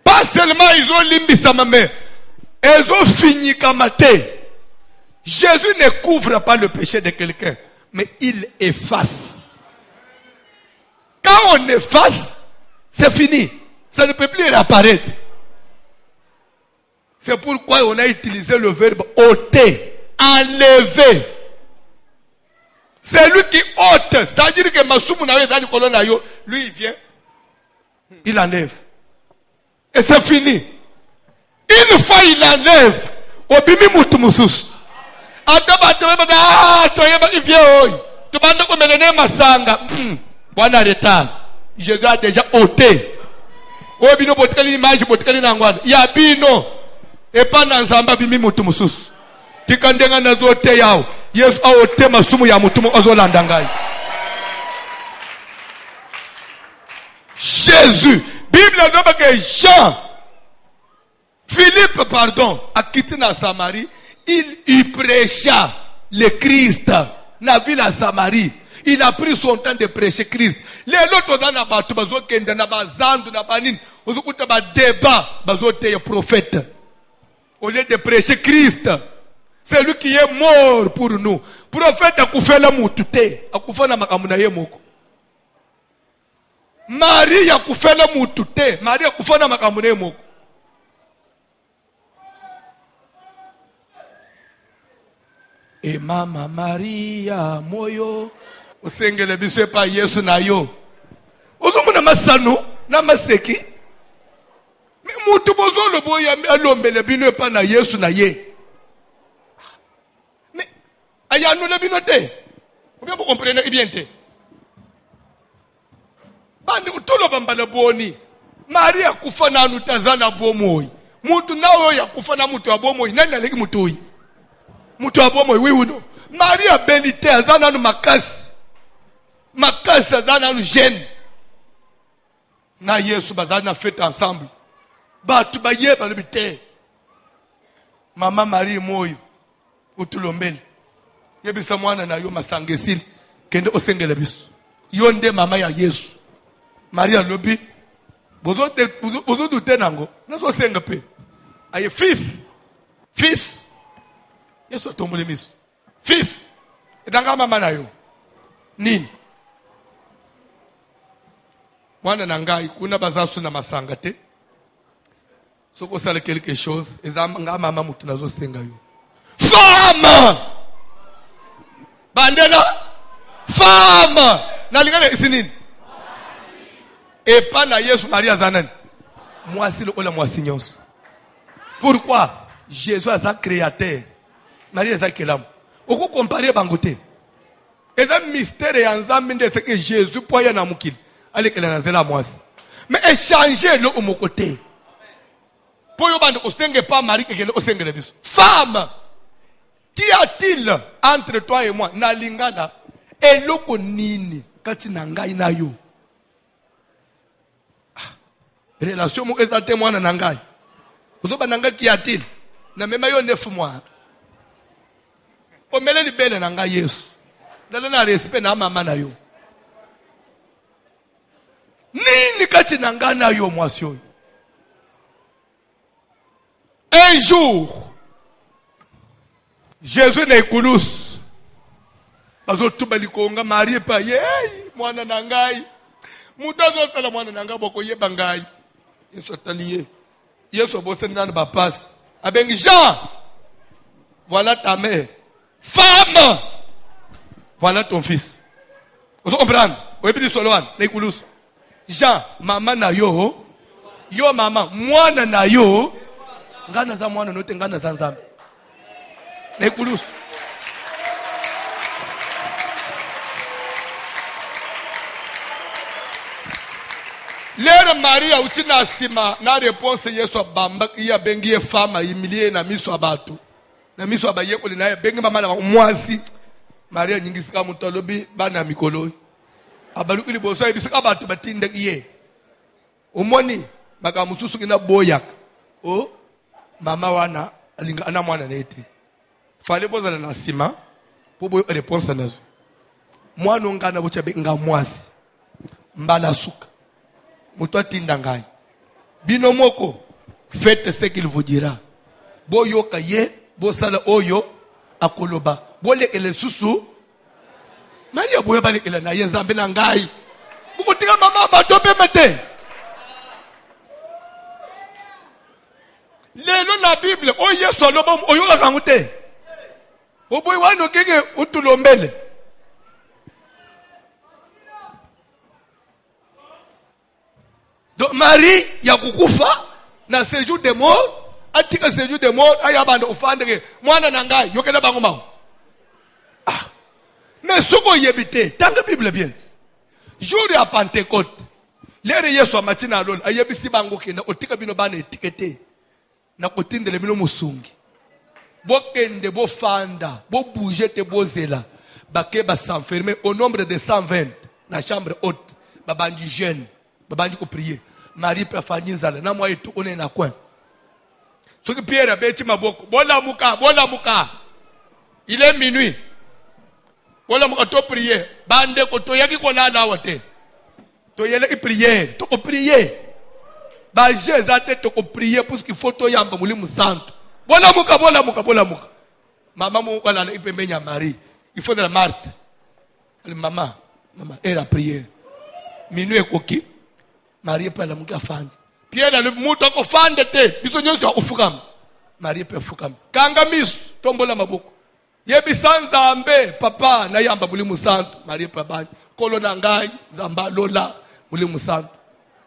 Pas seulement ezolimbisama, mais ezofinikamate. Jésus ne couvre pas le péché de quelqu'un, mais il efface. Quand on efface, c'est fini. Ça ne peut plus réapparaître. C'est pourquoi on a utilisé le verbe ôter, enlever. C'est lui qui ôte. C'est-à-dire que Masumu n'avait dans le colonne, lui il vient, il enlève. Et c'est fini. Une fois il enlève, Obimi Mutumusus. Il vient, tu vas nous mener Masanga. Bwana retard. Jésus a déjà ôté. Obino botkali image botkali nangwana. Ya bino. Et pas dans zamba bimi mutu mususu. Tikandenga nazo te yao. Yesu a ôté masumu ya mutu ozolanda ngai. Jésus. Bible dit que Jean, Philippe, pardon, a quitté la Samarie. Il y prêcha le Christ. Na ville à Samarie. Il a pris son temps de prêcher Christ. Les autres dans la batu bazo kende na bazandu na banin. Ozukuta ba débat bazo te prophète. au lieu de prêcher Christ. C'est lui qui est mort pour nous. Prophète a koufé la moutouté, a koufé na makamuna ye moko. Marie a koufé la moutouté, Marie a koufé na makamuna ye moko. Et Mama Maria moyo, osengele biso pa Yesu na yo. Ozomuna masano na maseki. Mais mutu bozo le boya alombele bino pa na Yesu na ye. Mais aya no le bino te. Vous bien vous comprenez bien te. Bande utolo bambala boni. Maria kufa na nutazana bomoi. Mutu nawo ya kufa na mutu wa bomoi. Nani aleki mutu huyu? Mutu wa bomoi oui ou non? Maria benite azana nu makasi. Makasi azana nu jeune. Na Yesu bazana fête ensemble. Batu baye balibite. Mama Marie moyo utulombele. Yebisa mwana na yo masangesili kende osengele biso. Yo nde mama ya Yesu. Maria lobi bozo dute nango nazo senga pe. Aye fils. Yesu tombole miso. Fils. Edanga mama na yo. Nini? Mwana nangai kuna bazasu na masanga te. Soko sala quelque chose, ezanga mama mutu nazo senga yo. Femme! Bandela? Femme! Nalingana isinini? Et pas na Yesu Maria Zanan. Moi si le ola moi signons. Pourquoi? Jésus est un créateur. Marie est un kélam. Oko comparer bangote. Et un mystère et ensemble de ce que Jésus poya na mukil. Allez que la zela moi. Mais échanger le au côté. Pour yo bande osenge pas Marie que osenge le biso. Femme, qu'y a-t-il entre toi et moi? Na lingana eloko nini kati na ngai na yo. Relation mo ezate mwana na ngai. Ozoba na ngai qu'y a-t-il? Na mema yo 9 mois. Omele libele na ngai Yesu. Dala na respect na mama na yo. Nini kati na ngai na yo mwasio? Un jour, Jésus n'est koulous. Bazo tubali konga Marie pa ye mwana nangai. Mutazo sala mwana nanga boko ye bangai. Yesu ataliye. Yesu bosenda na bapas. Abengi Jean. Voilà ta mère. Femme. Voilà ton fils. Vous comprenez? Vous avez dit Solomon, n'est koulous. Jean, maman na yo. Yo maman, mwana na yo. Ngana za mwana note ngana za nzambe. Nekulus. Lere Maria utina sima na réponse Yesu bamba ya bengi femme imilie na miso abatu. Na miso abaye ko na bengi mama na mwasi. Maria nyingi sika mutolobi bana mikolo. Abalu ili boso ibisika batu batinde kiye. Umoni makamususu kina boyak. Oh mama wana alinga ana mwana nete. Fale boza na sima po boyo réponse nazo. Mwana ngana bocha benga mwasi. Mbala suka. Muto atinda ngai. Bino moko faites ce qu'il vous dira. Boyo kaye bo sala oyo akoloba. Bole ele susu. Maria boyo bale ele na yenzambe na ngai. Bukotika mama batope mete. Lelo na Bible o Yesu loba oyo kangute. Oboy wano kenge utulombele. Donc Marie ya kukufa na séjour de mort, atika séjour de mort ayabanda ofandre mwana nangai yokela bango mawo. Ah. Mais soko yebite tanga Bible bien. Jour ya Pentecôte. Lere Yesu amatina lolo ayebisi bango kena otika bino bana etikete. Na kotindele bino musungi. Bokende bo fanda, bo bouger te bozela. Bake ba s'enfermer au nombre de 120 na chambre haute. Babandi jeune, babandi ko prier. Marie peut faire nzala na moi etu on est na coin. Ce que Pierre a beti maboko, bola muka. Il est minuit. Bola muka to prier. Bande ko to yaki ko na wote. To yele ki prier, to ko prier. Ba Jésus a tête ko prier pour ce qu'il faut to yamba mulimu santo. Bola muka. Maman mon quoi là, il peut venir Marie. Il faut de la Marthe. Maman, elle a prié. Minuit coquille. Marie peut la muka fandi. Pierre le muto ko fande te. Bisonyo so ofukam. Marie peut fukam. Kangamis tombola maboko. Yebi sanzambe papa na yamba mulimu santo. Marie peut bani. Kolona ngai zamba lola mulimu santo.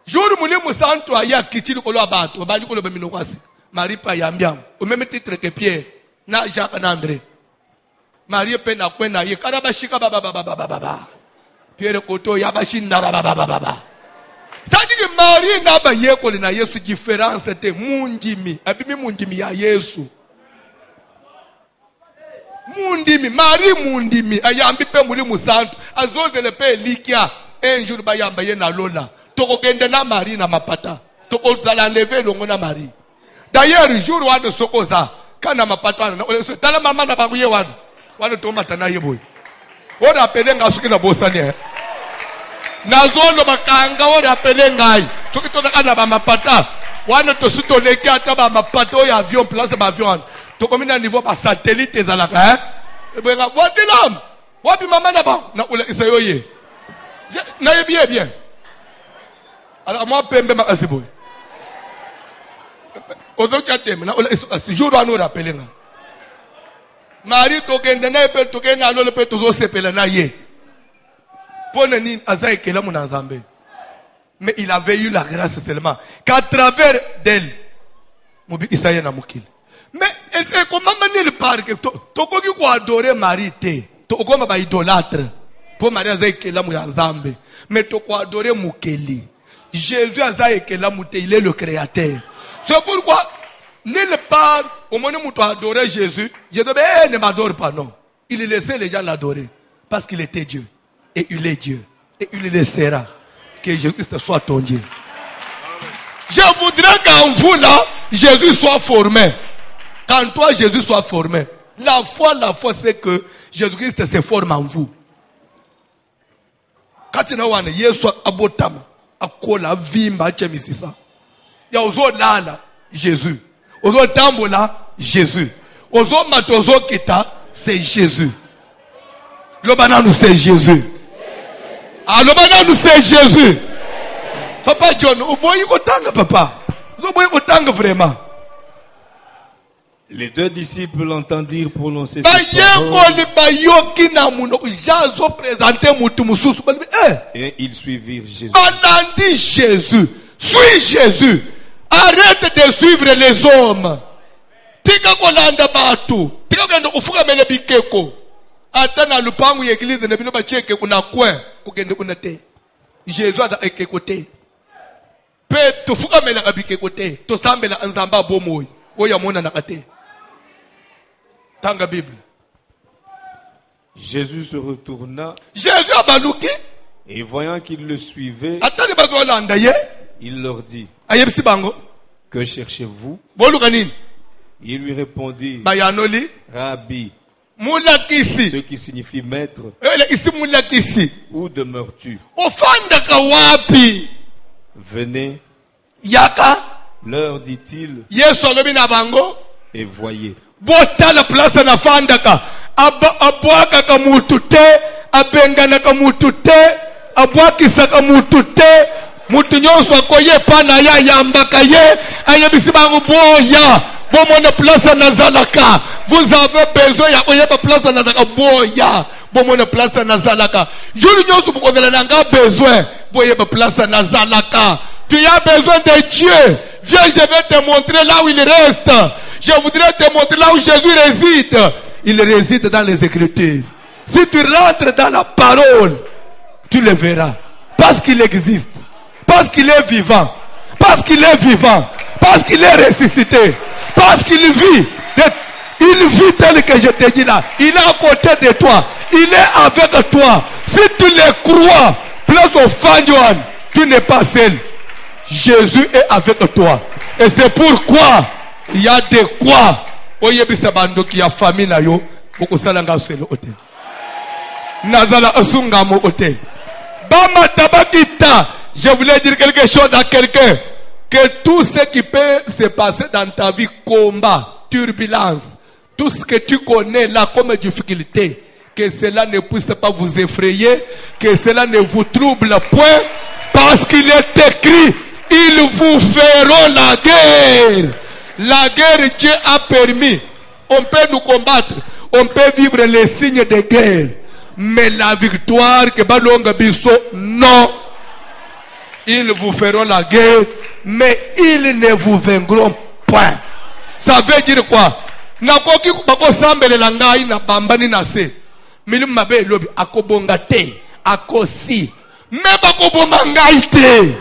Jour mulimu santo aya kitili kolo abantu. Babaji kolo bemino kwasi. Marie peut yambiam. Au même titre que Pierre. Na Jacques na André. Marie pe na kwena ye karabashika baba. Pierre koto yabashi na baba. C'est-à-dire que Marie n'a pas yé na Yesu différence te mundimi. Abimi mundimi ya Yesu. Mundimi Marie mundimi ayambi pe muli musantu azoze le pe likia un jour ba yamba ye na lola. Toko kende na Marie na mapata. Toko zala lever longo na Marie. D'ailleurs jour wa de sokoza kana mapata na ole so tala mama na banguye wanu wanu to matana yeboy ora pele ngasuki na bosani nazondo bakanga ora pele ngai soki to kana ba mapata wanu to suto leki ata ba mapata o avion place ba avion to komina niveau ba satellite zalaka ebwenga watilam wapi mama na ba na ole isayoye na yebie bien alors moi pembe makasiboy jour à nous rappeler. Marie tokende na epe tokende alo le pe tozo sepela na ye. Poneni azaï kela mon nzambe. Mais il avait eu la grâce seulement qu'à travers d'elle mobi Isaïe na mukil. Mais comment mener le parc toko ki ko adorer Marie te. Toko ma ba idolâtre. Pour Marie azaï kela mon nzambe. Mais toko adorer mukeli. Jésus azaï kela mute, il est le créateur. C'est pourquoi, nulle part, au moment où tu as adoré Jésus, Jésus ne m'adore pas, non. Il laissait les gens l'adorer. Parce qu'il était Dieu. Et il est Dieu. Et il le sera. Que Jésus-Christ soit ton Dieu. Je voudrais qu'en vous là, Jésus soit formé. Qu'en toi, Jésus soit formé. La foi, c'est que Jésus-Christ se forme en vous. Quand tu as dit, Jésus abotama, akola vimba chemisisa. Ya ozo lala Jésus. Ozo tambola Jésus. Ozo matozo kita c'est Jésus. Le banane c'est Jésus. Ah le banane c'est Jésus. Papa John, oboyi kotanga papa. Oboyi kotanga vraiment. Les deux disciples l'entendirent prononcer ces paroles. Et ils suivirent Jésus. Alandi Jésus. Suis Jésus. Arrête de suivre les hommes. Tika kolanda batu. Tika kolanda ufuka mele bikeko. Ata na lupangu ya église na bino ba cheke kuna coin kugende kuna te. Jésus ada ekekote. Pe tufuka mele bikeko te. To sambela nzamba bomoyi. Oya mona na kate. Tanga Bible. Jésus se retourna. Jésus a balouki. Et voyant qu'ils le suivaient, Atani bazolanda ye. Il leur dit, que cherchez-vous? Il lui répondit, Rabbi, ce qui signifie maître, où demeures-tu? Venez, leur dit-il, et voyez. Botala place na fandaka abwaka ka mutute abengana ka mutute abwakisa ka mutute mutu nyonso akoye pana ya yambaka ye ayebisi bango boya bomona place na zalaka. Vous avez besoin ya oyeba place na zalaka boya bomona place na zalaka. Juli nyonso bukozela nanga besoin boyeba place na zalaka. Tu as besoin de Dieu. Viens, je vais te montrer là où il reste. Je voudrais te montrer là où Jésus réside. Il réside dans les Écritures. Si tu rentres dans la parole, tu le verras. Parce qu'il existe. Parce qu'il est vivant. Parce qu'il est vivant. Parce qu'il est ressuscité. Parce qu'il vit. Il vit tel que je te dis là. Il est à côté de toi. Il est avec toi. Si tu le crois, place au Fandjoan, tu n'es pas seul. Jésus est avec toi. Et c'est pourquoi il y a de quoi. Oyebisa bando qui a famille na yo. Boko salanga selo ote. Nazala asunga mo ote. Bama tabakita. Je voulais dire quelque chose à quelqu'un. Que tout ce qui peut se passer dans ta vie combat. turbulence, tout ce que tu connais là comme difficulté, que cela ne puisse pas vous effrayer, que cela ne vous trouble point, parce qu'il est écrit, ils vous feront la guerre. La guerre, Dieu a permis. On peut nous combattre, on peut vivre les signes de guerre, mais la victoire, que Balonga Bisso, non. Ils vous feront la guerre, mais ils ne vous vaincront point. Ça veut dire quoi? Nakoki bako sambele langai na bambani na se. Milim mabe lobi akobonga te, akosi. Me bako bomba ngai te.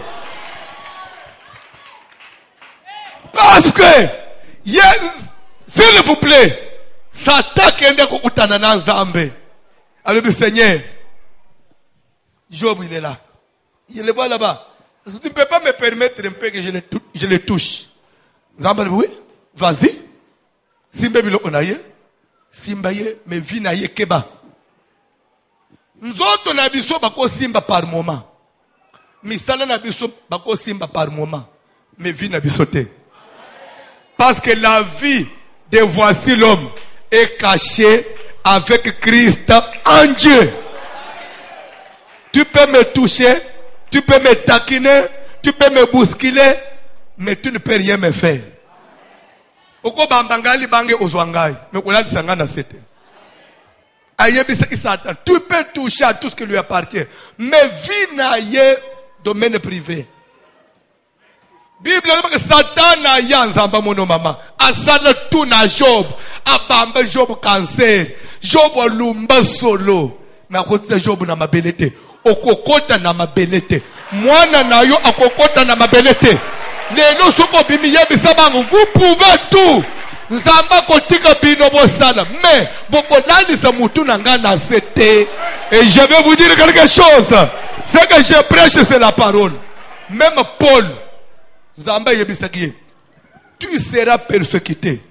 Parce que, yes, s'il vous plaît, Satan kende kokutana na Nzambe. Alors le Seigneur, Job il est là. Je le vois là-bas. Tu ne peux pas me permettre un peu que je le touche. Nzambe oui, vas-y. Simba bilo onaye, simba ye me vina ye keba. Nzoto na biso bako simba par moment. Misala na biso bako simba par moment. Me vina biso te. Parce que la vie de voici l'homme est cachée avec Christ en Dieu. Tu peux me toucher, tu peux me taquiner, tu peux me bousculer, mais tu ne peux rien me faire. Oko bambangali bange ozwangai, mais on a dit sangana c'était. Satan, tu peux toucher à tout ce qui lui appartient, mais vie n'a ye domaine privé. Bible dit que Satan n'a ya nzamba mono mama. Asana tout na Job, abamba Job cancer, Job lumba solo. Na kotsa Job na mabelete, okokota na mabelete. Mwana na yo akokota na mabelete. Lelo soko bimi yebi sabangu, vous pouvez tout. Nzamba kotika bino bosala, mais bokolali sa mutu na ngana sete. Et je vais vous dire quelque chose. Ce que je prêche c'est la parole. Même Paul Nzamba yebisaki, tu seras persécuté.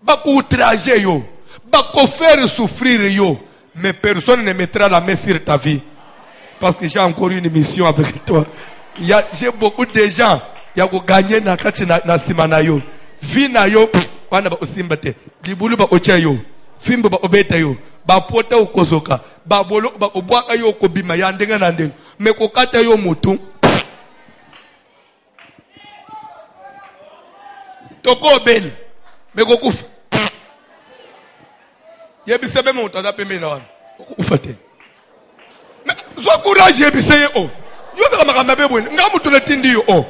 Bako outrager yo, bako faire souffrir yo, mais personne ne mettra la main sur ta vie. Parce que j'ai encore une mission avec toi. J'ai beaucoup de gens qui ont gagné na kati na simana yo. Vie na yo, wana ba osimbate. Libulu ba ocha yo. Fimbo ba obeta yo. Ba pota ukozoka. Ba bolo ba obwaka yo kobima ya ndenga na ndenga. Me kokata yo mutu. Toko bel. Me kokufa. Yebise be mo tada pembe na wana. Ufate. Zo courage yebise ye o. Yo ka makamba be bwene. Nga mutu le tindi yo o.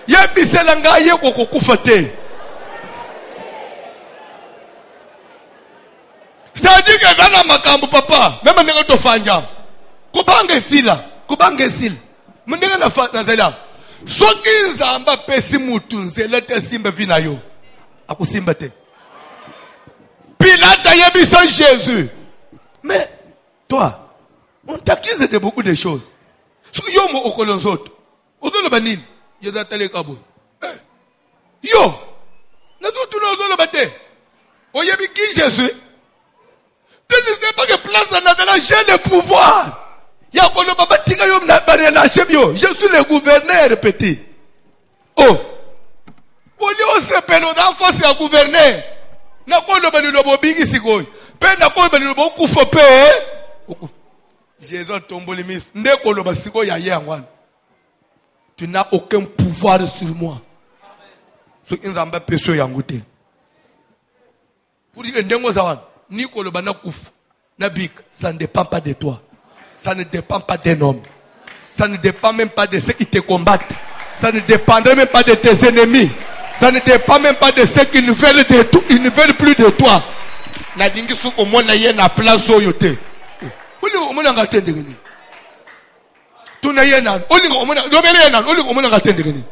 Yebise la nga ye ko kokufa te. C'est-à-dire que dans makambo papa, même ndenge to fanja. Kubange sila, kubange sila. Mndenge na zela. Soki Nzamba pesi mutu nzela te simba vina yo. Akusimba te. Pilate yebisa Jésus. Mais toi, on t'accuse de beaucoup de choses. So yo mo okolonzoto. Ozolo banini? Yo datale kabo. Yo. Na tout no ozolo bate. Oyebi ki Jésus? Tu ne sais pas que place dans la j'ai le pouvoir. Je suis le gouverneur petit. Oh. Au lieu se pelo d'enfant c'est un gouverneur. Na ko lo bani lo bobingi sikoy. Pe na ko bani lo bokufa pe. Jésus tomboli mis. Ndeko lo basiko ya yangwan. Tu n'as aucun pouvoir sur moi. So inzamba peso yangote. Pour dire ndengo zawan. Nikolo bana kuf nabik, ça ne dépend pas de toi. Ça ne dépend pas d'un homme. Ça ne dépend même pas de ceux qui te combattent. Ça ne dépendrait même pas de tes ennemis. Ça ne dépend même pas de ceux qui ne veulent de tout, ils ne veulent plus de toi. Na dingi su ko mona ye na place oyote. Oli o mona ngatende ngini. Tuna ye nan, oli ko mona, do bele ye nan, oli ko mona ngatende ngini.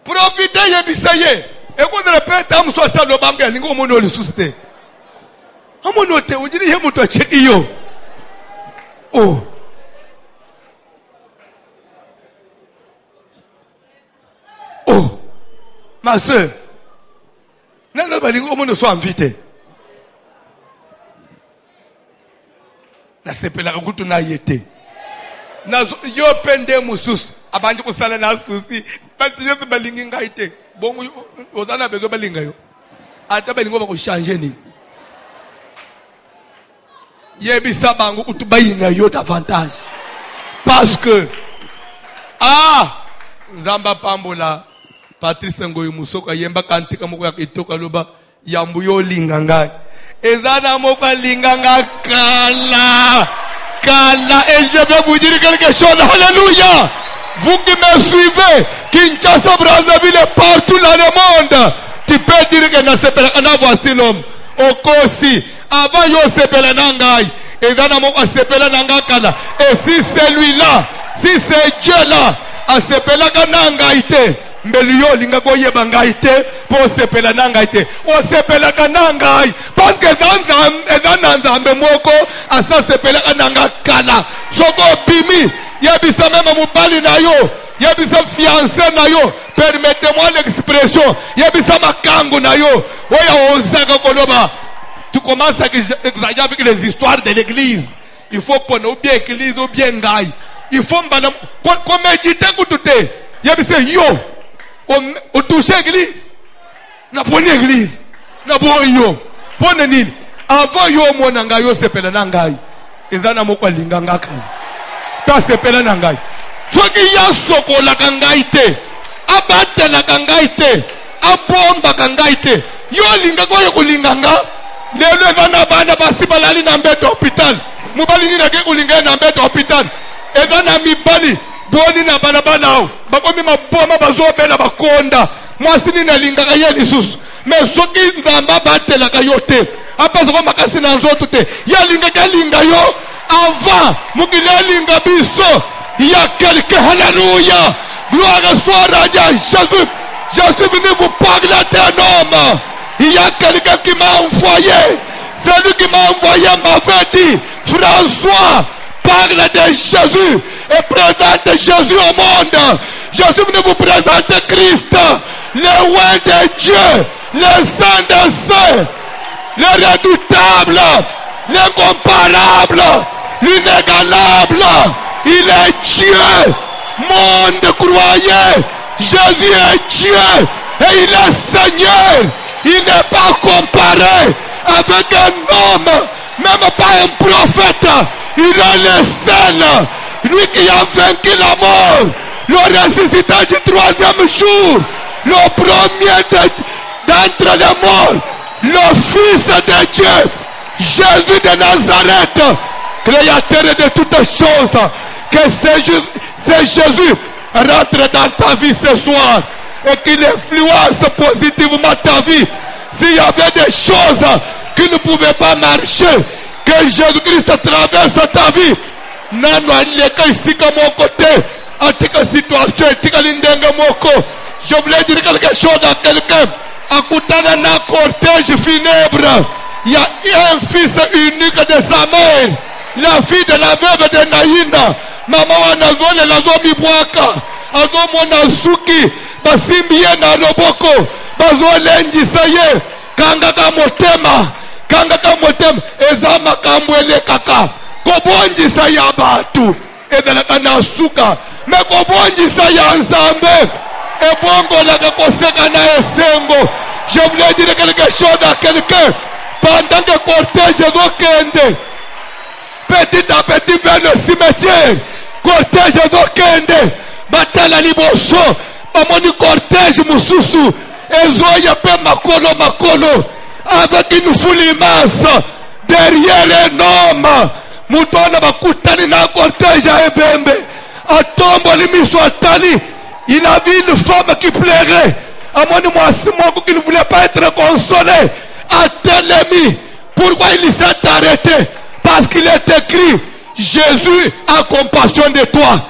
Profitez ye bisaye. Et quand on répète, on soit ça le banque, on mono le suscité. On monote, on dit, il y a mon toit yo. Oh. Oh. Ma soeur. Non, non, on mono soit invité. Na sepe la route na yete. Na yo pende musus. Abandi ko sala na susi. Balti yesu balingi ngaite. Bon, on a besoin de lingayo. Ata belingo va changer ni. Yebisa bango utubayina yo davantage. Parce que Nzamba Pambola Patrice Ngoyi Musoka yemba kantika moko ya kitoka loba yambuyo lingangai. Ezana moko linganga kala et je vais vous dire quelque chose. Alléluia. Vous qui me suivez, Kinshasa, Brazzaville et partout dans le monde, tu peux dire que na sepela na voici l'homme. Okosi avant yo sepela nangai. Ezana moko sepela nangakala. Et si celui-là, si c'est Dieu là, a sepela kanangaite. Mbeliyo linga goye bangaite pour sepela nangaite. O sepela kanangai parce que zanzambe moko asa sepela kanangakala. Soko bimi yebisa même mobali na yo, yebisa fiancé na yo. Permettez-moi l'expression. Yebisa makangu na yo. Oya ozaka koloba. Tu commences à exagérer avec les histoires de l'église. Il faut prendre ou bien église ou bien ngai. Il faut m'banam. Comme méditer koutouté. Yebisa yo. On touche l'église. Na poni église. Na bon yo. Pone nini. Avant yo monanga yo sepela nangai. Ezana moko linganga kala. Ta sepela nangai. Soki ya sokola kangaite. Abatela kangaite. Abomba kangaite. Yo linga kwa kulinganga. Lelo ezana bana basibalali na mbeto hospital. Mubali nina ke kulinga na mbeto hospital. Ezana mibali. Boni na bana banao bakomi maboma bazobela bakonda mwasi ni nalingaka ye lisusu mais soki nzamba batelaka yo te apesa makasi na nzoto te yalingaka linga yo avant mokili alinga biso ya quelqu'un. Alléluia, gloire soit à Dieu. Je suis venu vous parler d'un homme. Il y a quelqu'un qui m'a envoyé. Celui qui m'a envoyé m'avait dit: François, parle de Jésus et présente Jésus au monde. Je suis venu vous présenter Christ, le roi de Dieu, le saint des saints, le redoutable, l'incomparable, l'inégalable. Il est Dieu. Monde croyait, Jésus est Dieu et il est Seigneur. Il n'est pas comparé avec un homme, même pas un prophète. Il est le seul, lui qui a vaincu la mort, le ressuscité du troisième jour, le premier d'entre les morts, le Fils de Dieu, Jésus de Nazareth, créateur de toutes choses. Que c'est Jésus rentre dans ta vie ce soir et qu'il influence positivement ta vie. S'il y avait des choses qui ne pouvaient pas marcher, que Jésus-Christ traverse ta vie. Nano aleka ici comme mon côté, en toute situation, je voulais dire quelque chose à quelqu'un. À Koutana, na cortège funèbre, il y a un fils unique de sa mère, la fille de la veuve de Naïna. Maman wanazone lazomi bwaka, azomona suki, basimbiye na loboko, bazolenjisa ye, kangaka motema, ezama kamwele kaka, kobonjisa ya batu, ezalaka na suka, me kobonjisa ya nzambe, ebongo laka koseka na esengo. Je voulais dire quelque chose à quelqu'un, pendant que cortège ezokende, petit à petit vers le cimetière, cortège ezokende, batala liboso, bamoni cortège mususu, ezoya pe makolo, avec une foule immense, derrière un homme, mutona bakutani na cortège à ebembe, atombo limiso atali, il a vu une femme qui pleurait, amoni mwasi moko qui ne voulait pas être consolé, atelemi. Pourquoi il s'est arrêté? Parce qu'il est écrit: Jésus a compassion de toi.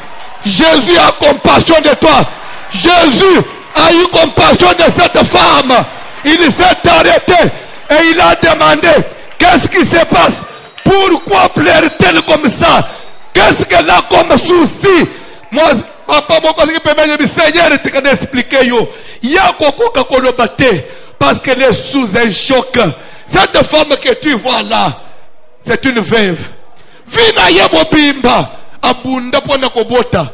Jésus a compassion de toi. Jésus a eu compassion de cette femme. Il s'est arrêté et il a demandé: qu'est-ce qui se passe? Pourquoi pleure-t-elle comme ça? Qu'est-ce qu'elle a comme souci? Moi, papa, mon collègue peut me dire: Seigneur, tu peux expliquer yo. Il y a coco kolobate parce qu'elle est sous un choc. Cette femme que tu vois là, c'est une veuve. Vina yebo bimba abunda pona kobota.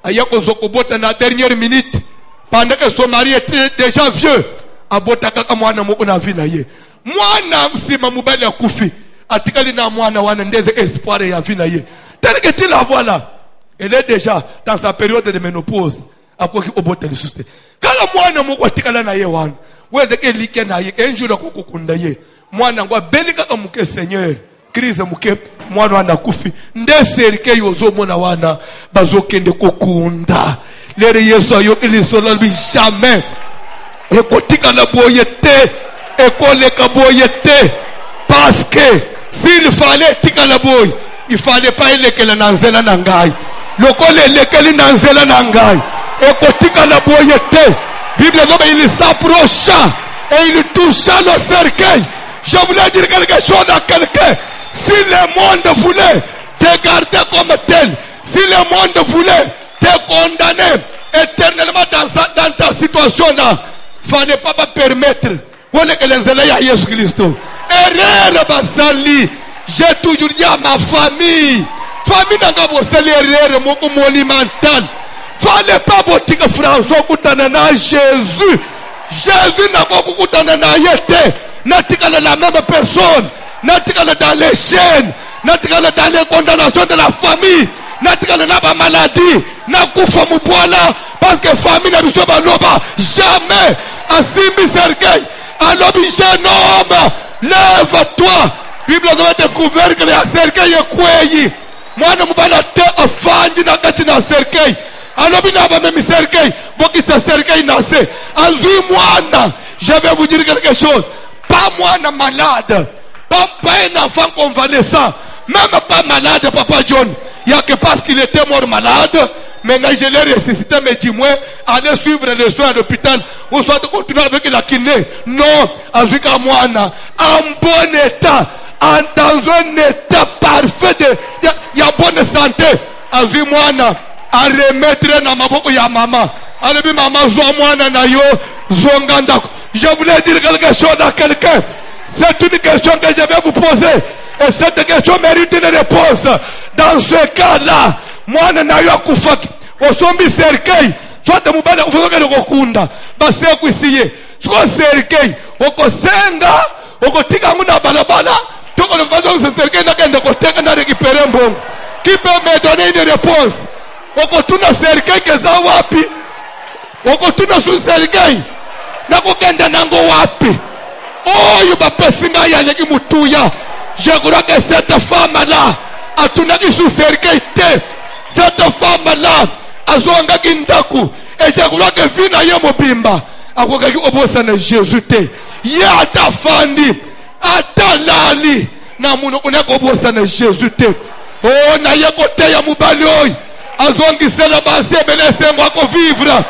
Ayako zokobota na dernière minute. pendant que son mari était déjà vieux, abotaka ka mwana moko na vie na ye. Mwana msima mubali akufi, atikali na mwana wana ndeze espoir ya vie na ye. Tel que tu la vois là, elle est déjà dans sa période de ménopause. Akoki obota le suste. Kala mwana moko atikala na ye wana, weze ke like na ye, enjura kokukunda ye. Mwana ngwa belika ka muke Seigneur. Crise muke mwana wana kufi. Ndeserike yozo mwana wana bazokende kokunda. Lere Yesu ayo ilisola bi jamais. Ekotika la boyete, ekole ka boyete. Parce que s'il fallait tika la boy, il fallait pas elekela nanzela nangai. Lokole elekeli nanzela nangai. Ekotika la boyete. Bible dit il s'approcha et il toucha le cercueil. Je voulais dire quelque chose à quelqu'un. Si le monde voulait te garder comme tel, si le monde voulait te condamner éternellement dans ta situation là, fallait pas permettre que les élèves à Jésus Christ. Erreur basali. J'ai toujours dit à ma famille n'a pas bossé l'erreur monumentale. Fallait pas botika François kutana na Jésus. Jésus n'a pas kutana na yete. Natikala la même personne. Natikala dans les chaînes. Natikala dans les condamnations de la famille. Natikala na ba maladie. Nakufa mubwala. Parce que famille n'a pas loba. Jamais. Asimi Sergei. Alors jeune homme. Lève-toi. Bible a découvert que les Sergei est kweyi. Mwana mubala te afandi na kati na Sergei. Alors bina ba même Sergei. Boki sa Sergei nase. Azui mwana. Je vais vous dire quelque chose. Pas moi malade, pas un enfant convalescent, même pas malade, Papa John. Il n'y a que parce qu'il était mort malade, maintenant je l'ai ressuscité, mais dis-moi, allez suivre les soins à l'hôpital, ou soit de continuer avec la kiné. Non, avec moi, en bon état, dans un état parfait, il y a bonne santé, avec moi, à remettre dans ma bouche, il y a maman. Alors, maman, moi, na yo, zonganda. Je voulais dire quelque chose à quelqu'un. C'est une question que je vais vous poser. Et cette question mérite une réponse. Dans ce cas-là, moi, na yo kufaki. Osombi serkei. Soit mubale kufuka le kokunda. Basi kuisiye. Soit serkei. Okosenga. Okotika muna balabala. Toko le façon ce serkei na kende koteka na récupérer mbongo. Qui peut me donner une réponse? Okotuna serkei keza wapi? Okotuna su serkei. Nakukenda nango wapi? Oh, yuba pesinga ya leki mutuya. Je crois que cette femme-là a tunaki sous cercueil. Cette femme-là a zonga kindaku. Et je crois que vina ya mobimba. Akokaki obosa na Jésus te. Ya atafandi. Atalali. Na muno unako obosa na Jésus te. Oh, na yekote ya mubali oi. Azongi sela base belese mwako vivre.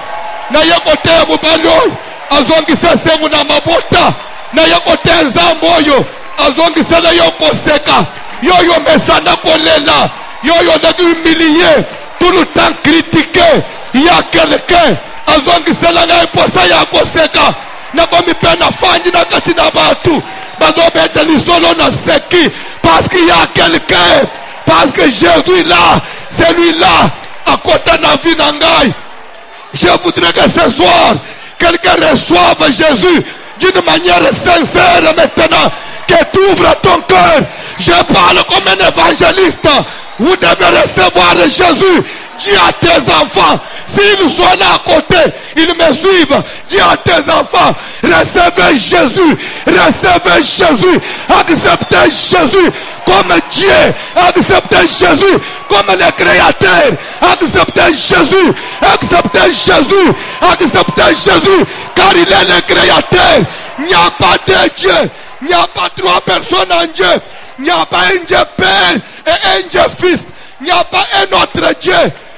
Na yekote ya mubali oi. Azongisa sengu na mabota na yakote nzambo oyo azongisa na yokoseka yoyo mesana kolela yoyo na humilier tout le temps critiquer ya quelqu'un azongisa na iposa ya koseka na komi pena fanji na kati na batu bazobeta lisolo na seki parce qu'il y a quelqu'un parce que Jésus est là celui-là à côté na vie na ngai. Je voudrais que ce soir quelqu'un reçoive Jésus d'une manière sincère maintenant. Que tu ouvres ton cœur. Je parle comme un évangéliste. Vous devez recevoir Jésus. Dis à tes enfants, s'ils sont là à côté, ils me suivent. Dis à tes enfants, recevez Jésus. Recevez Jésus. Acceptez Jésus comme Dieu. Acceptez Jésus comme le Créateur. Acceptez Jésus. Acceptez Jésus. Acceptez Jésus. Car il est le Créateur. Il n'y a pas de Dieu. Il n'y a pas trois personnes en Dieu. Il n'y a pas un Dieu Père et un Dieu Fils. Il n'y a pas un autre Dieu.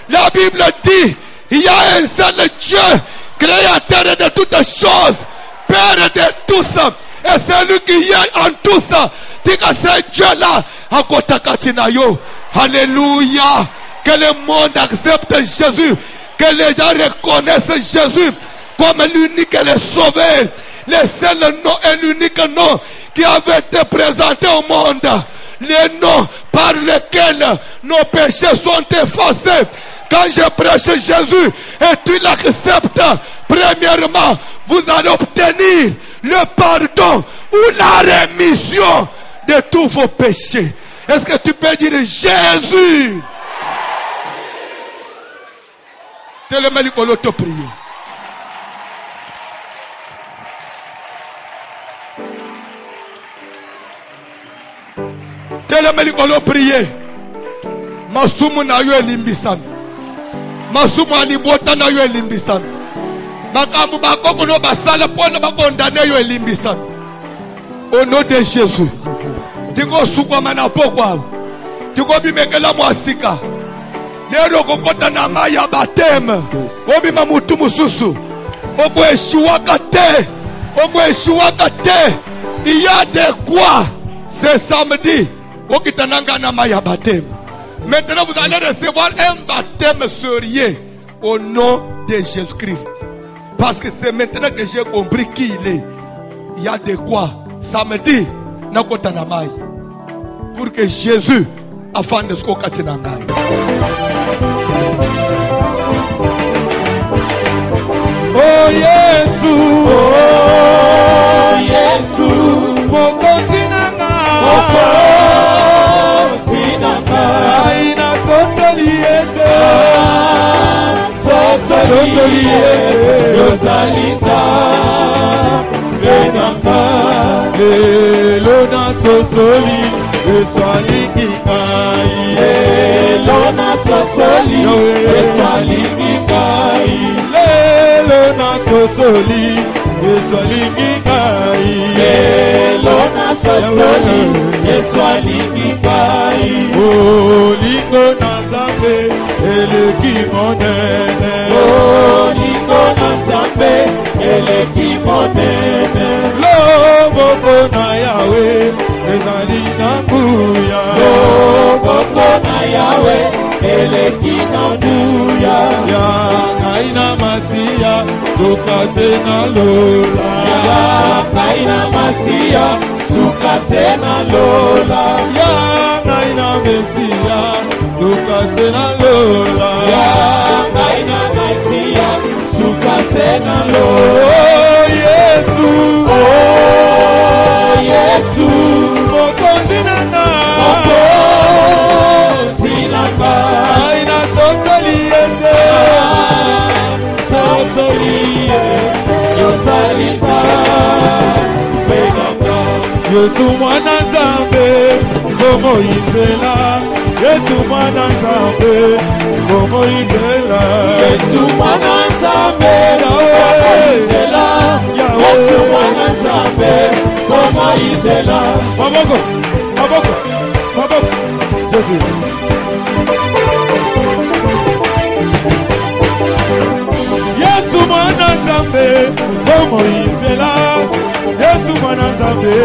La Bible dit, il y a un seul Dieu, créateur de toutes choses, Père de tous. Et celui qui est en tous, dit que ce Dieu-là, à côté Katinayo. Alléluia. Que le monde accepte Jésus. Que les gens reconnaissent Jésus comme l'unique et le sauveur. Le seul nom et l'unique nom qui avait été présenté au monde. Les noms par lesquels nos péchés sont effacés. Quand je prêche Jésus et tu l'acceptes, prêche premièrement, vous allez obtenir le pardon ou la rémission de tous vos péchés. Est-ce que tu peux dire Jésus? Tellement il faut te prier. Tellement il faut prier. Masumu na yo elimbisan. Masumu alibota na yo elimbisan. Makambu bakoko no basala pona bakondane yo elimbisan. Au nom de Jésus. Tiko sukwa mana pokwa. Tiko bimekela mwasika. Lero kokota na maya bateme. Obi mamutu mususu. Oko eshiwaka te. Oko eshiwaka te. Il y a de quoi ce samedi. Okitananga na maya bateme. Maintenant vous allez recevoir un baptême sérieux au nom de Jésus-Christ. Parce que c'est maintenant que j'ai compris qui il est. Il y a de quoi samedi nakota na maya. Pour que Jésus afin de ce qu'on katinanga. Oh Yesu, oh Yesu, mokozi nanga, aina sosoliete, yosaliza, renanga, lona sosoli, esalingi kai, lona sosoli, esalingi kai. Lona sosoli, eswalingi kai. Lona sosoli, eswalingi kai. Oh, lingo na zambe, eleki monene. Oh, lingo na zambe, eleki monene. Loboko na Yahweh, ezali na nguya. Loboko na Yahweh, eleki na nguya. Ya kaina masia, sukase na lola. Ya kaina masia, sukase na lola. Ya kaina mesia, sukase na lola. Ya kaina mesia, sukase na lola. Oh Yesu, oh Yesu, mokozi nanga, mokozi nanga, kaina sosoliete. Yesu mwana Nzambe, komo izela. Yesu mwana Nzambe, komo izela. Yesu mwana Nzambe, komo izela. Yesu mwana Nzambe, komo izela. Maboko, maboko, maboko. Jésus. Yesu mwana Nzambe, komo izela. Yesu mwana Nzambe,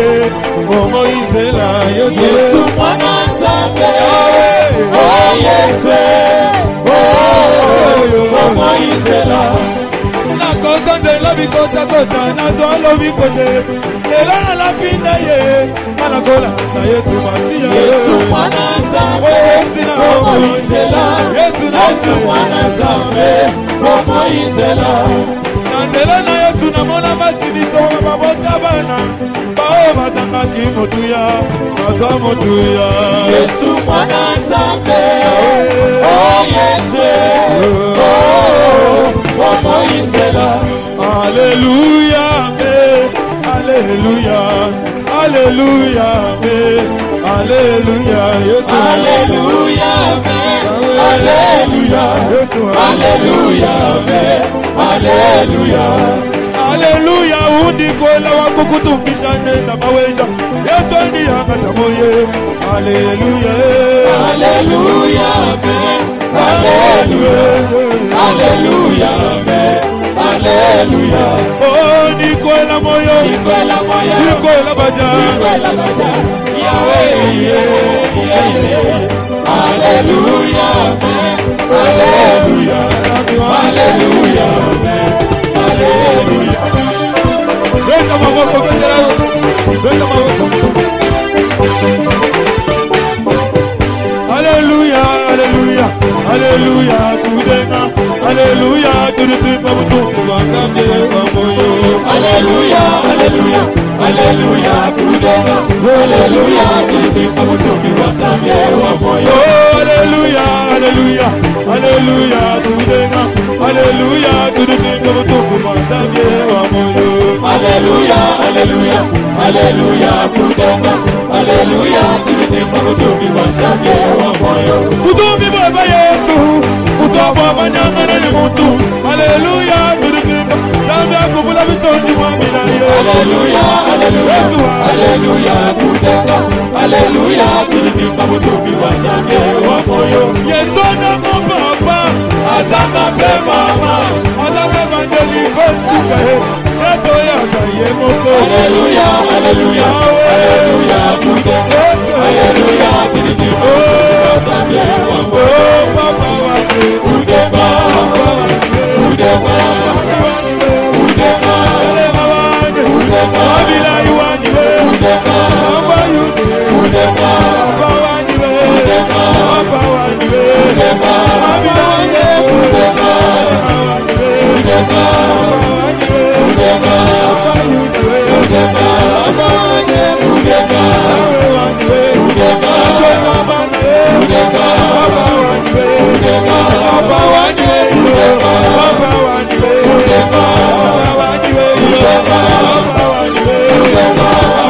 komo izela. Yesu mwana Nzambe, oh Yesu, oh komo izela. Na kota nzela bikota kota, na zolo bikote. Ela na la pinda ye, na kola na Yesu masia. Yesu mwana Nzambe, komo izela. Yesu mwana Nzambe, komo izela. Nzela na Yesu na mona basilito babota bana bao bazangaki motuya bazwa motuya. Yesu mwana Nzambe, oh Yesu, oh Moizela. Alleluia, alleluia, alleluia, alleluia, Yesu. Alleluia, alleluia, alleluia, alleluia, alleluia. Udikola wakukutumbisha nenda maweja Yesu ndi akatamoye. Alleluia, alleluia, alleluia, alleluia, alleluia. Oh nikola moyo, nikola moyo, nikola baja, nikola baja. Yahweh, alleluia, alleluia, alleluia, alleluia. Venga maboko, venga maboko. Alleluia, alleluia, alleluia. kudenga. Alléluia, tulitimba mutungu wangambe wa moyo. Alléluia, Alléluia, Alléluia, kudenga. Alléluia, tulitimba mutungu wangambe wa moyo. Alléluia, Alléluia, Alléluia, kudenga. Alléluia, tulitimba mutungu wangambe wa moyo. Alléluia, Alléluia, Alléluia, kudenga. Alléluia, tulitimba mutungu wangambe wa moyo. Kutumbi baba Yesu, kutomba manyangana ni mutu. Alléluia, tulitimba. Zambi akubula bisondi mwamina yo. Alléluia, Alléluia, Alléluia, kudenga. Alléluia, tulitimba mutungu wangambe wa moyo. Yesu na mopapa, Azanga pe mama. azanga evangeliko sikahe. Yesu yaka ye moko. Alléluia, Alléluia, Alléluia, kudenga. Alléluia, tulitimba mutungu wangambe wa moyo. Oh, papa wake, Kudenga, kudenga, kudenga, elema wange, kudenga, wabila iwanyiwe, kudenga, wamba yuke, kudenga, wamba wanyiwe, wamba wanyiwe, kudenga, wabila wanyiwe, kudenga, elema wanyiwe, kudenga, wamba wanyiwe, kudenga, wamba yuke, kudenga, wamba wanyiwe, kudenga, nawe wanyiwe, kudenga, nawe wabane, kudenga, wamba wanyiwe, kudenga, wamba wanyiwe, wamba wanyiwe, kudenga, wamba wanyiwe, kudenga, wamba wanyiwe, kudenga, wamba wanyiwe, kudenga, wamba wanyiwe.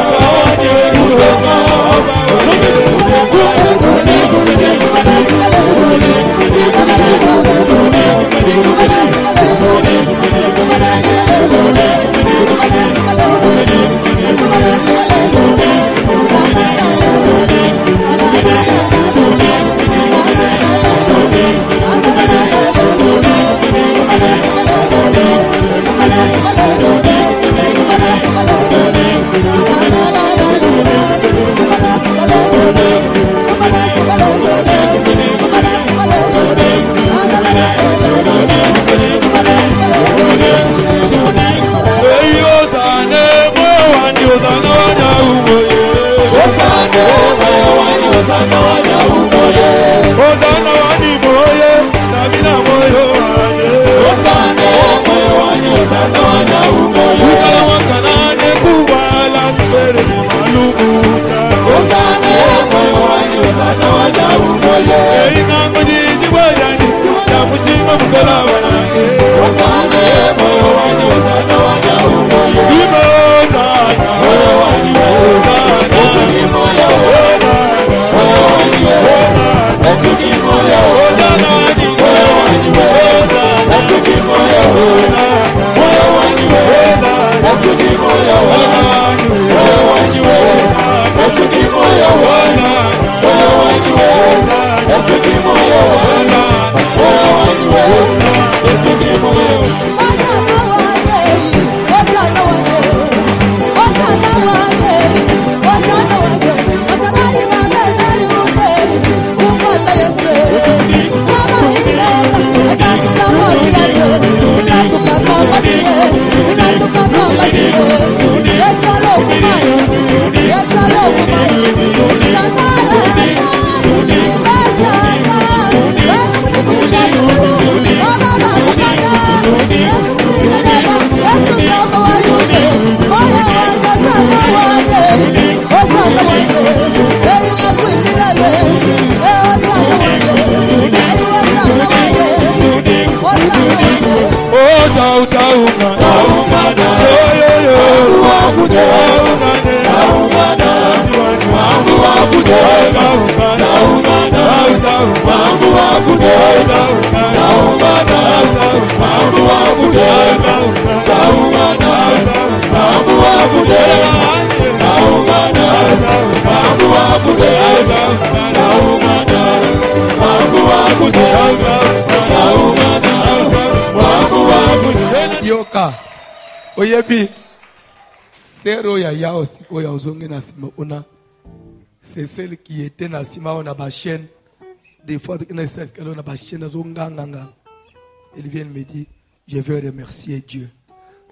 Yoka oyebi sero ya yao siko ya uzonge na sima ona c'est celle qui était na sima on a ba chaîne des fois que na sas que on a ba chaîne zonganga elle vient me dire je veux remercier Dieu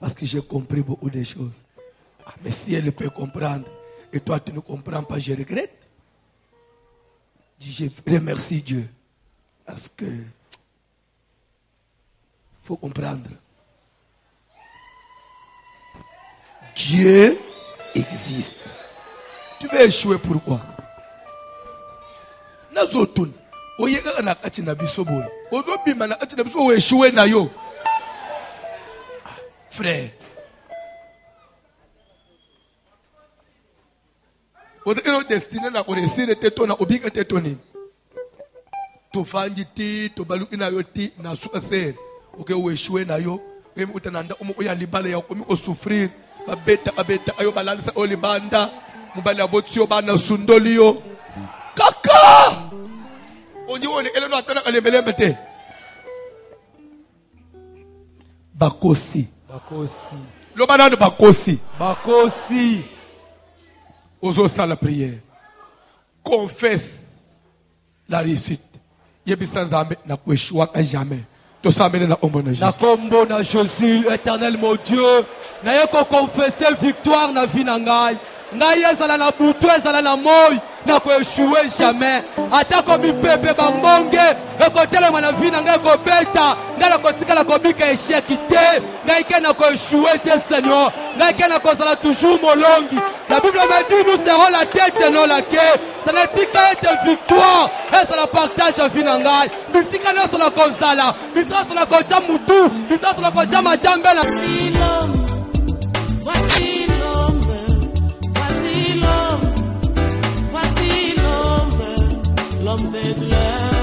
parce que j'ai compris beaucoup de choses. Ah, mais si elle peut comprendre et toi tu ne comprends pas, je regrette. Je remercie Dieu parce que faut comprendre. Dieu existe. Tu veux échouer pourquoi? Nazotun. Oyeka na kati na biso boy. Ozobima na kati na biso o échouer na yo. Frère. Ozekeno destiné na koresire teto na obika teto ni. To fandi ti to baluki na yo ti na suaser. Oke o échouer na yo. Emi utananda omo ya libala ya komi o souffrir. Babeta ayo balansa o libanda. Mubali abotio bana sundolio. Kaka! On dit on est là attendant les melemete. Bakosi. Le banane bakosi. Oso ça la prière. Confesse la réussite. Yebisa nzambe na kueshua jamais. To samele na ombo na Jésus. Na kombo na Jésus, éternel mon Dieu. Na yeko confesser victoire na vie na ngai. Ngai ezala na butu ezala na moi. Na ko échouer jamais. Ata ko mi pepe bambonge. Eko telema na vie na ngai ko beta. Ngala ko tikala ko bika échec te. Ngai ke na ko échouer te Seigneur. Ngai ke na ko zala toujours molongi. La Bible me dit nous serons la tête et non la queue. Ça n'est pas une victoire. Et ça la partage à vie na ngai. Bisika na so la kozala. Bisika so la kocha mutu. Bisika so la kocha madambe la. Voici l'homme. Voici l'homme. Voici l'homme. L'homme des douleurs.